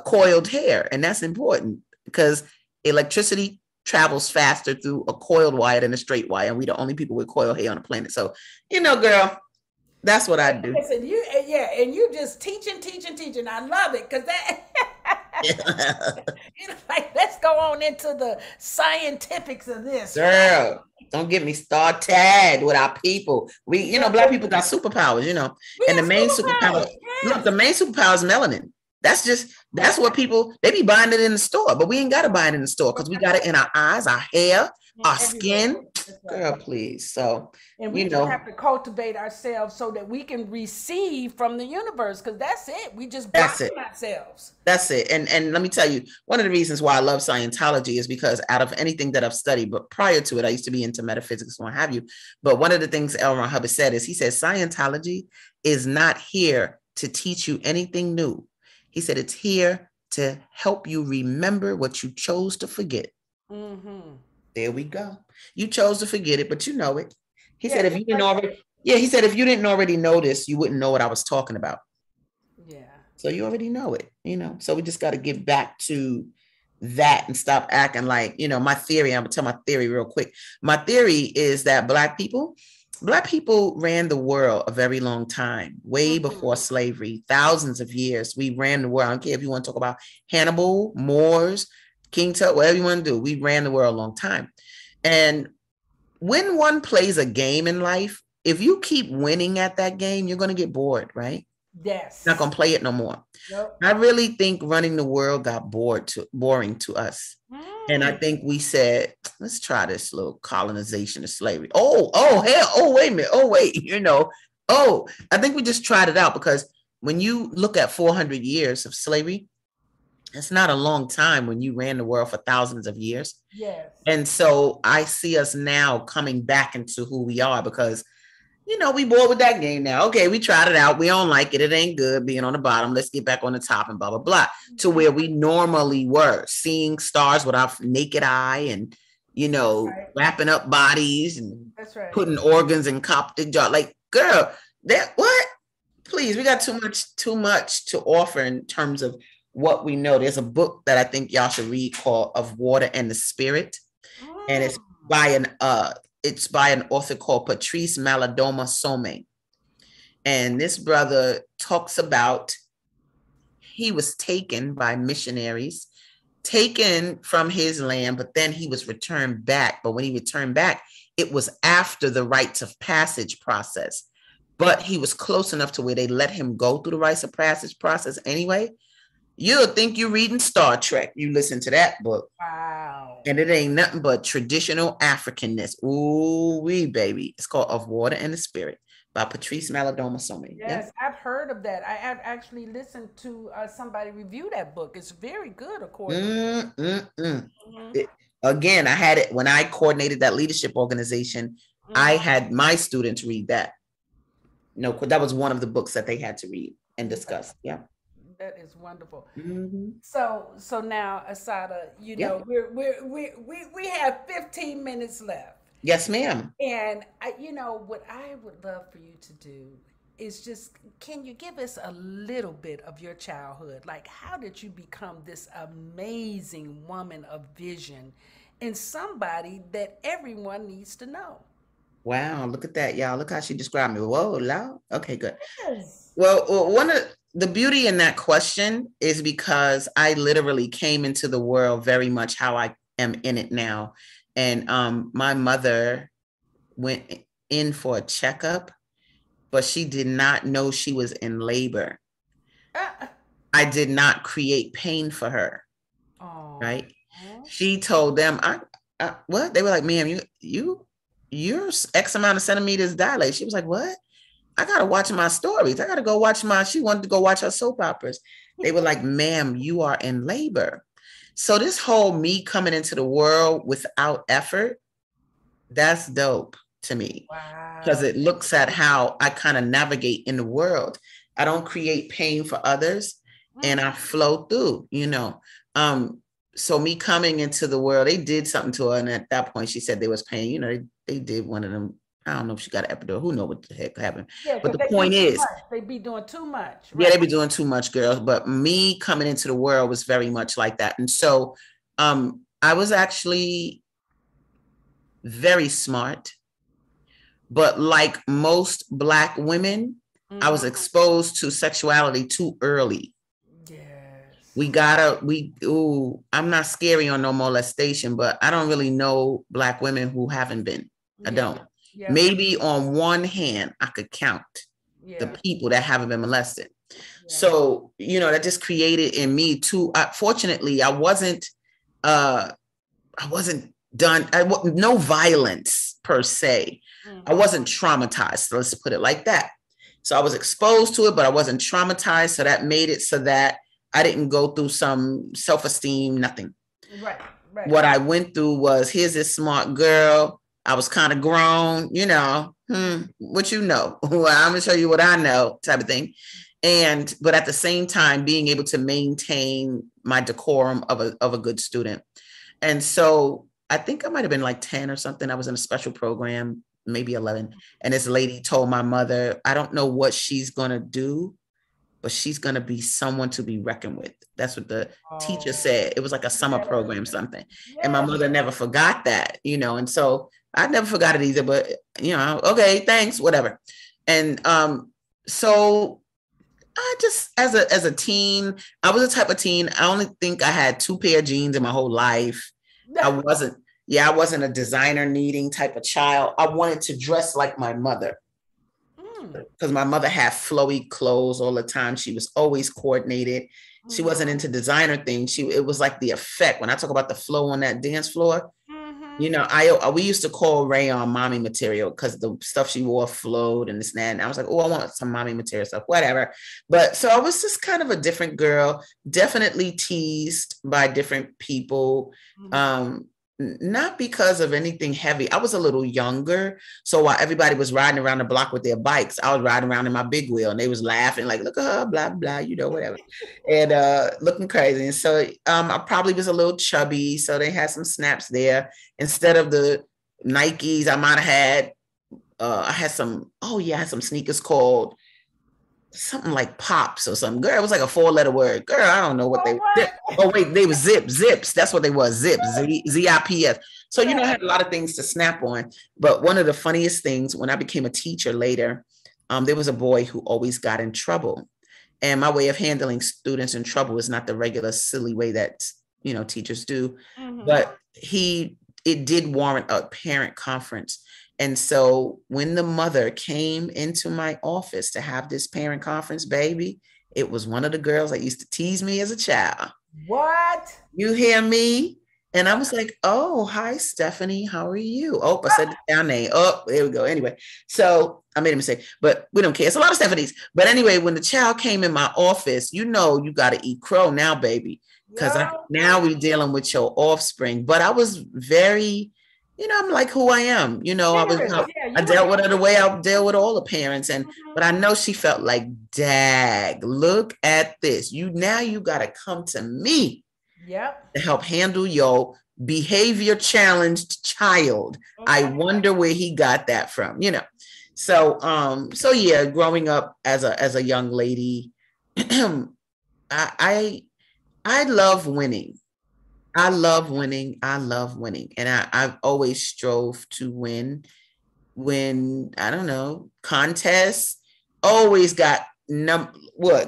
coiled hair. And that's important because electricity travels faster through a coiled wire than a straight wire. And we the only people with coiled hair on the planet. So, you know, girl, that's what I do. Listen, and you just teaching. I love it because that, you know, like, let's go on into the scientifics of this. Girl, don't get me started with our people. We, you know, black people got superpowers, you know, and the main superpower, look, the main superpower is melanin. That's what people, they be buying it in the store, but we ain't got to buy it in the store because we got it in our eyes, our hair, our skin. Girl, please. So, and we just have to cultivate ourselves so that we can receive from the universe, because that's it. We just blocking ourselves. That's it. And let me tell you, one of the reasons why I love Scientology is because out of anything that I've studied, but prior to it, I used to be into metaphysics and what have you. But one of the things L. Ron Hubbard said is, he said, Scientology is not here to teach you anything new. He said, it's here to help you remember what you chose to forget. Mm-hmm. There we go. You chose to forget it, but you know it. He said, if you didn't already know this, you wouldn't know what I was talking about. Yeah. So you already know it, you know. So we just got to get back to that and stop acting like, you know, my theory. I'm gonna tell my theory real quick. My theory is that Black people ran the world a very long time, way before slavery, thousands of years. We ran the world. I don't care if you want to talk about Hannibal, Moors, King Tut, whatever you want to do. We ran the world a long time. And when one plays a game in life, if you keep winning at that game, you're going to get bored, right? Yes. You're not going to play it no more. Nope. I really think running the world got boring to us. And I think we said, let's try this little colonization of slavery. Wait a minute. You know, I think we just tried it out, because when you look at 400 years of slavery, it's not a long time when you ran the world for thousands of years. Yes. And so I see us now coming back into who we are, because, you know, we bored with that game now. Okay, we tried it out. We don't like it. It ain't good being on the bottom. Let's get back on the top and blah, blah, blah, to where we normally were, seeing stars with our naked eye and, you know, wrapping up bodies and putting organs in Coptic jar. Like, girl, what? Please, we got too much to offer in terms of what we know. There's a book that I think y'all should read called Of Water and the Spirit. And it's by an author called Patrice Malidoma Somé. And this brother talks about, he was taken by missionaries, taken from his land, but then he was returned back. But when he returned back, it was after the rites of passage process. But he was close enough to where they let him go through the rites of passage process anyway. You'll think you're reading Star Trek. You listen to that book. Wow. And it ain't nothing but traditional Africanness. Ooh, wee, baby. It's called Of Water and the Spirit by Patrice Malidoma Somé. Yes, I've heard of that. I have actually listened to somebody review that book. It's very good, according Again, I had it when I coordinated that leadership organization. I had my students read that. No, that was one of the books that they had to read and discuss. Yeah. That is wonderful. Hmm. So now, Asada, Yeah. we have 15 minutes left. Yes, ma'am. And what I would love for you to do is just, can you give us a little bit of your childhood? Like, how did you become this amazing woman of vision and somebody that everyone needs to know? Wow, look at that, y'all. Look how she described me. Whoa, loud. Okay, good. Yes. Well, one of the beauty in that question is because I literally came into the world very much how I am in it now. And my mother went in for a checkup, but she did not know she was in labor. Uh, I did not create pain for her, oh. right? She told them, what? They were like, ma'am, you're X amount of centimeters dilated. She was like, what? I gotta watch my stories. I gotta go watch she wanted to go watch her soap operas. They were like, ma'am, you are in labor. So this whole me coming into the world without effort, that's dope to me because Wow. it looks at how I kind of navigate in the world. I don't create pain for others and I flow through. So me coming into the world, they did something to her. And at that point, she said there was pain. They did one of them. I don't know if she got an epidural. Who knows what the heck happened? Yeah, But because the they do point too is, much. They be doing too much, yeah, right? they be doing too much, girls. But me coming into the world was very much like that. And so I was actually very smart. But like most Black women, I was exposed to sexuality too early. Yes. I'm not scary on no molestation, but I don't really know Black women who haven't been. I Yeah. don't. Yeah. Maybe on one hand, I could count the Yeah. people that haven't been molested. Yeah. So, that just created in me too. Fortunately, I wasn't done, no violence per se. I wasn't traumatized. So let's put it like that. So I was exposed to it, but I wasn't traumatized. So that made it so that I didn't go through some self-esteem, nothing. Right. Right. What I went through was, here's this smart girl. I was kind of grown, what well, I'm gonna show you what I know, type of thing. But at the same time, being able to maintain my decorum of a good student. And so I think I might have been like 10 or something. I was in a special program, maybe 11. And this lady told my mother, I don't know what she's going to do, but she's going to be someone to be reckoned with. That's what the teacher said. It was like a summer program, something. And my mother never forgot that, and so I never forgot it either, but okay, thanks, whatever. And so I just, as a teen, I was a type of teen. I only think I had 2 pair of jeans in my whole life. I wasn't a designer needing type of child. I wanted to dress like my mother because my mother had flowy clothes all the time. She was always coordinated. She wasn't into designer things. It was like the effect. When I talk about the flow on that dance floor, we used to call rayon mommy material because the stuff she wore flowed and this and that. And I was like, oh, I want some mommy material stuff, whatever. But so I was just kind of a different girl, definitely teased by different people. Not because of anything heavy. I was a little younger. So while everybody was riding around the block with their bikes, I was riding around in my big wheel and they was laughing like, look at her, blah, blah, whatever. And looking crazy. And so I probably was a little chubby. So they had some snaps there. Instead of the Nikes, I might have had, I had some sneakers called something like Pops or something. Girl, it was like a 4-letter word. Girl, I don't know what they were. Oh, wait, they were Zips. That's what they were, Zips, Z-I-P-S. So, I had a lot of things to snap on. But one of the funniest things, when I became a teacher later, there was a boy who always got in trouble. And my way of handling students in trouble is not the regular silly way that, teachers do. But it did warrant a parent conference. And so when the mother came into my office to have this parent conference, baby, it was one of the girls that used to tease me as a child. What? You hear me? And I was like, oh, hi, Stephanie. How are you? Oh, I said the down name. Oh, there we go. Anyway, so I made a mistake, but we don't care. It's a lot of Stephanies. But anyway, when the child came in my office, you got to eat crow now, baby, because now we're dealing with your offspring. But I was very I'm like who I am. Parents, yeah, I you were dealt with her the way I deal with all the parents. But I Mhm. know she felt like, dag, look at this. You got to come to me Yep. to help handle your behavior challenged child. I Okay. wonder where he got that from. So yeah, growing up as a young lady, I I love winning. I love winning. I love winning. And I've always strove to win, I don't know, contests. Always got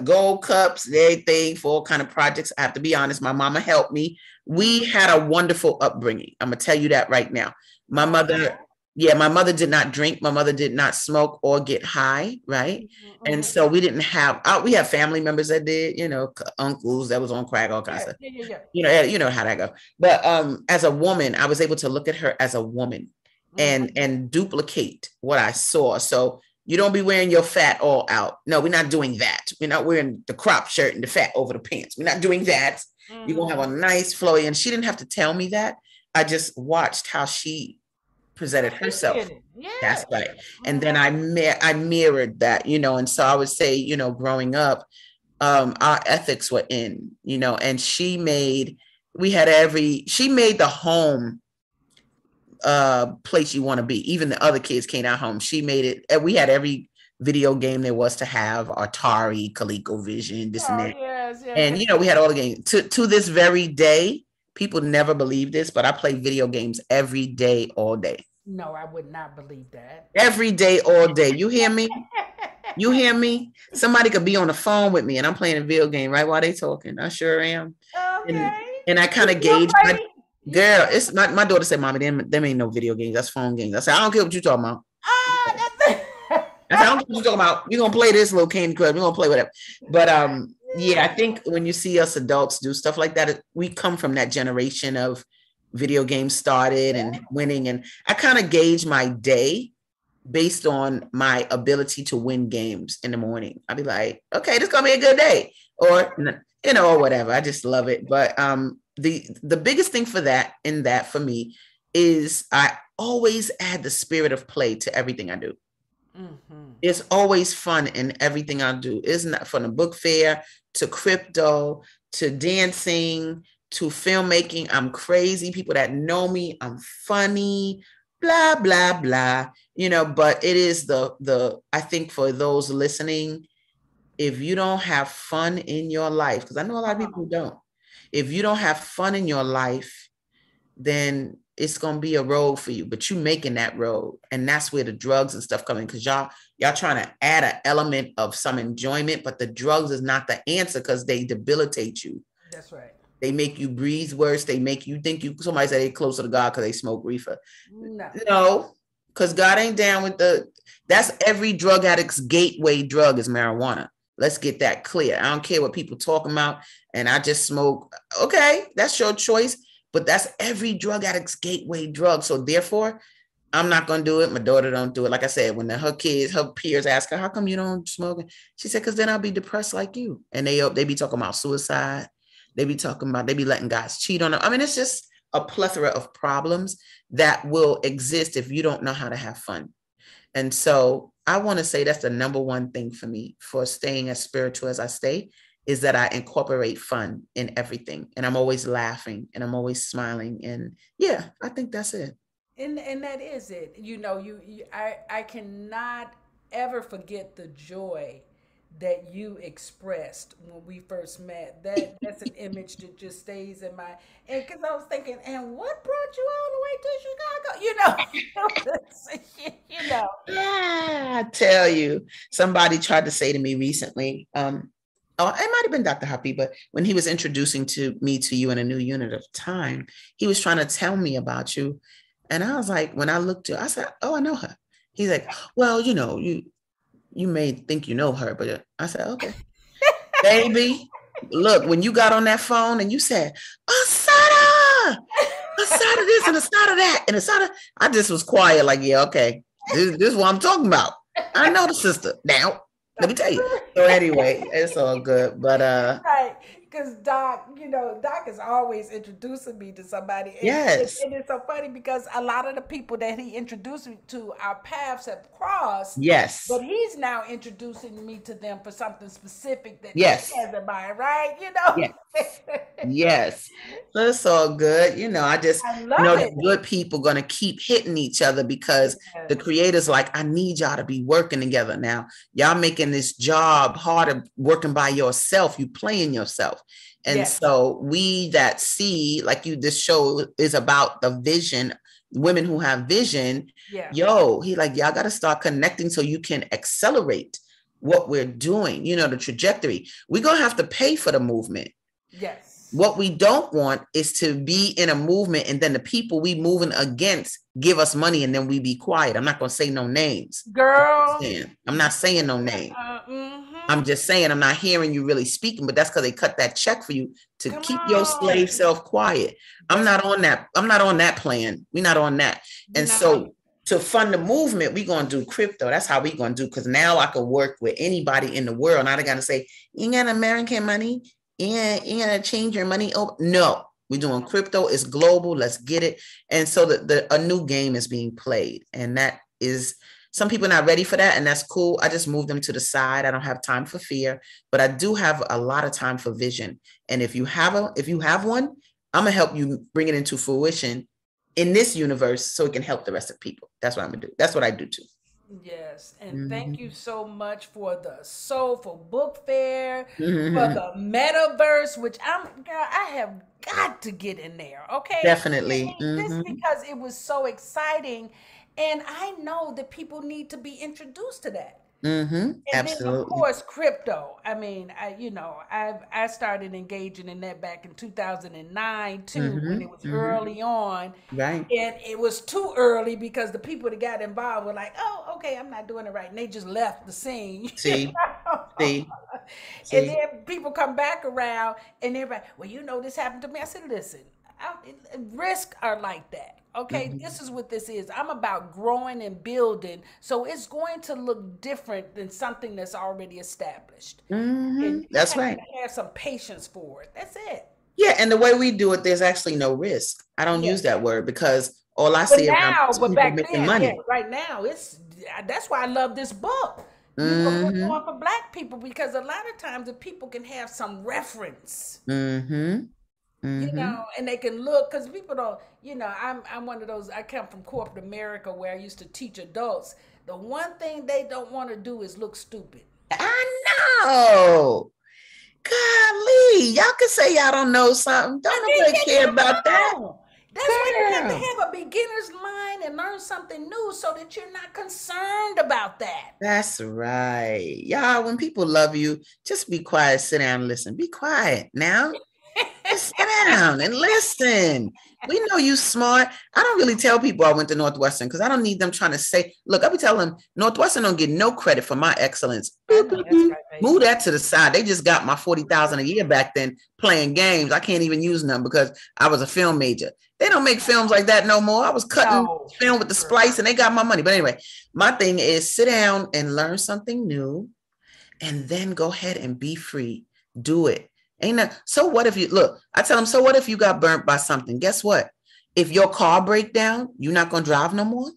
gold cups and everything for all kind of projects. I have to be honest, my mama helped me. We had a wonderful upbringing. I'm gonna tell you that right now. My Okay. mother, yeah, my mother did not drink. My mother did not smoke or get high, right? And Mhm. so we didn't have. We have family members that did, uncles that was on crack, all kinds Yeah, of stuff. yeah, yeah, yeah. You know how that go. But as a woman, I was able to look at her as a woman and Mhm. and duplicate what I saw. So you don't be wearing your fat all out. No, we're not doing that. We're not wearing the crop shirt and the fat over the pants. We're not doing that. You're gonna have Mhm. a nice flowy. And she didn't have to tell me that. I just watched how she presented How she herself. did it. Yeah. That's right. And then Mhm. I mirrored that, and so I would say, growing up, our ethics were in, and she made the home place you want to be. Even the other kids came out home. She made it, and we had every video game there was to have, Atari, ColecoVision, this and Oh that. yes, yeah, yeah. And we had all the games. To this very day, people never believe this, but I play video games every day, all day. No, I would not believe that. Every day, all day. You hear me? You hear me? Somebody could be on the phone with me and I'm playing a video game right while they talking. I sure am. And Okay. and I You kind of still gauge my play? You girl. still? It's my daughter said, Mommy, them ain't no video games. That's phone games. I said, I don't care what you talking about. That's it. I said, I don't care what you talking about. We're gonna play this little Candy Crush. We're gonna play whatever. But yeah, I think when you see us adults do stuff like that, we come from that generation of video games started Yeah. and winning. And I kind of gauge my day based on my ability to win games in the morning. I'll be like, okay, this is gonna be a good day, or or whatever. I just love it. But the biggest thing for me is I always add the spirit of play to everything I do. Mhm. It's always fun in everything I do. It's not from the book fair to crypto to dancing to filmmaking. I'm crazy. People that know me, I'm funny, blah, blah, blah. But it is I think for those listening, if you don't have fun in your life, because I know a lot of people Uh-huh. who don't, if you don't have fun in your life, then it's gonna be a road for you. But you making that road, and that's where the drugs and stuff come in. Because y'all trying to add an element of some enjoyment, but the drugs is not the answer because they debilitate you. That's right. They make you breathe worse. They make you think you. Somebody said they closer to God because they smoke reefer. No. No, because God ain't down with That's every drug addict's gateway drug is marijuana. Let's get that clear. I don't care what people talking about, and I just smoke. Okay, that's your choice, but that's every drug addict's gateway drug. So therefore, I'm not gonna do it. My daughter don't do it. Like I said, when her peers ask her, "How come you don't smoke?" She said, "Because then I'll be depressed like you." And they be talking about suicide. They be letting guys cheat on them. I mean, it's just a plethora of problems that will exist if you don't know how to have fun. And so I want to say that's the number one thing for me for staying as spiritual as I stay is that I incorporate fun in everything. And I'm always laughing and I'm always smiling. And yeah, I think that's it. And that is it. I cannot ever forget the joy that you expressed when we first met. That's an image that just stays in my and because I was thinking, and what brought you all the way to Chicago? You know. Yeah, I tell you, somebody tried to say to me recently, oh, it might have been Dr. Happy, but when he was introducing to me to you in a new unit of time, he was trying to tell me about you. And I was like, when I looked at, I said, "Oh, I know her." He's like, "Well, you may think you know her," but I said, "Okay, baby, look, when you got on that phone and you said, Asada, Asada this and Asada that, and Asada, I just was quiet, like, yeah, okay, this is what I'm talking about. I know the sister now. Let me tell you. So anyway, it's all good. But Right. because Doc, Doc is always introducing me to somebody. Yes. And it's so funny because a lot of the people that he introduced me to, our paths have crossed. Yes. But he's now introducing me to them for something specific that Yes. he has in mind, right? Yes. Yes. So it's all good. I just know that good people gonna keep hitting each other because the creator's like, I need y'all to be working together now. Y'all making this job harder working by yourself. You playing yourself. And so we that see, like this show is about the vision, women who have vision. Yo, he like, y'all got to start connecting so you can accelerate what we're doing, the trajectory. We're going to have to pay for the movement. Yes. What we don't want is to be in a movement and then the people we moving against give us money and then we be quiet. I'm not going to say no names. Girl. I'm not saying no name. I'm just saying I'm not hearing you really speaking, but that's because they cut that check for you to keep your slave self quiet. I'm not on that. I'm not on that plan. We're not on that. And so to fund the movement, we're going to do crypto. That's how we're going to do, because now I can work with anybody in the world. Now they got to say, you got American money? Yeah, you got to change your money over. No, we're doing crypto. It's global. Let's get it. And so a new game is being played. And that is, some people are not ready for that. And that's cool. I just moved them to the side. I don't have time for fear, but I do have a lot of time for vision. And if you have one, I'm going to help you bring it into fruition in this universe so it can help the rest of the people. That's what I'm going to do. That's what I do too. Yes, and thank you so much for the Soulful Book Fair, for the Metaverse, which I have got to get in there. Okay, definitely. Just because it was so exciting, and I know that people need to be introduced to that. And Absolutely. then of course crypto. I mean, I started engaging in that back in 2009 too, when it was early on. Right. And it was too early because the people that got involved were like, "Oh, okay, I'm not doing it right," and they just left the scene. See. And then people come back around and they're like, "Well, this happened to me." I said, "Listen, risks are like that. Okay, this is what this is. I'm about growing and building, so it's going to look different than something that's already established." And that's right. Have some patience for it. That's it. Yeah, and the way we do it, there's actually no risk. I don't use that word because all I see is people making money. Yeah, right now, that's why I love this book. Going for Black people, because a lot of times the people can have some reference. And they can look, because people don't, I'm one of those, I come from corporate America where I used to teach adults. The one thing they don't want to do is look stupid. I know. Golly, y'all can say y'all don't know something. Don't nobody care about that. That's why you have to have a beginner's mind and learn something new so that you're not concerned about that. That's right. Y'all, when people love you, just be quiet, sit down and listen. Be quiet now. Just sit down and listen. We know you smart. I don't really tell people I went to Northwestern because I don't need them trying to say, look, I be telling them Northwestern don't get no credit for my excellence. Move that to the side. They just got my $40,000 a year back then playing games. I can't even use them because I was a film major. They don't make films like that no more. I was cutting film with the splice and they got my money. But anyway, my thing is sit down and learn something new and then go ahead and be free. Do it. So what if I tell them, so what if you got burnt by something? Guess what? If your car break down, you're not going to drive no more.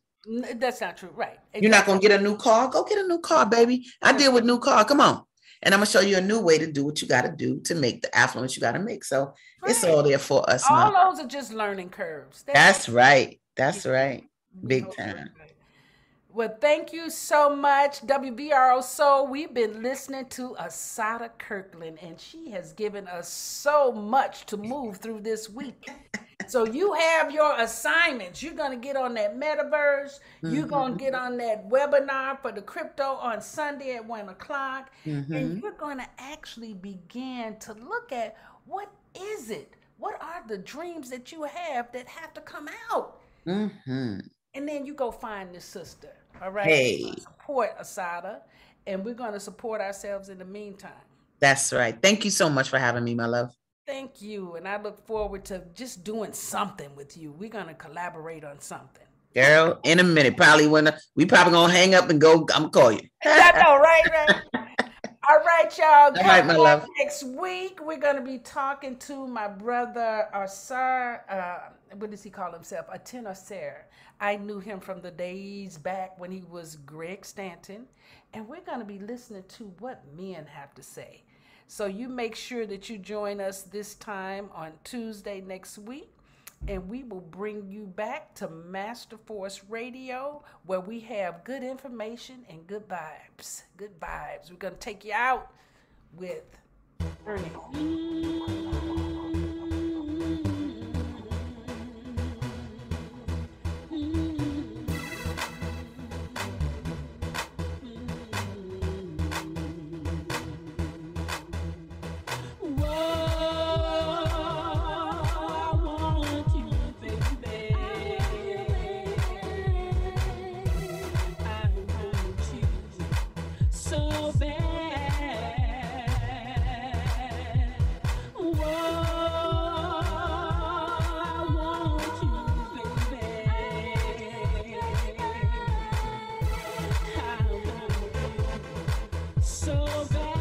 That's not true. Right. You're not going to get a new car. Go get a new car, baby. I deal with new car. Come on. And I'm going to show you a new way to do what you got to do to make the affluence you got to make. So it's all there for us. All those are just learning curves. That's right. That's right. Big time. Well, thank you so much, WBRO Soul. We've been listening to Asadah Kirkland, and she has given us so much to move through this week. So you have your assignments. You're going to get on that metaverse. You're going to get on that webinar for the crypto on Sunday at 1:00. And you're going to actually begin to look at what is it? What are the dreams that you have that have to come out? And then you go find this sister. All right. Hey. Support Asadah, and we're going to support ourselves in the meantime. That's right. Thank you so much for having me, my love. Thank you. And I look forward to just doing something with you. We're going to collaborate on something. Girl, in a minute, we probably going to hang up and go, I'm going to call you. I know, right? All right, y'all. All right, my love. Next week, we're going to be talking to my brother, what does he call himself? A tenor sir. I knew him from the days back when he was Greg Stanton. And we're going to be listening to what men have to say. So you make sure that you join us this time on Tuesday next week. And we will bring you back to Master Force Radio, where we have good information and good vibes. Good vibes. We're going to take you out with Ernie. So bad.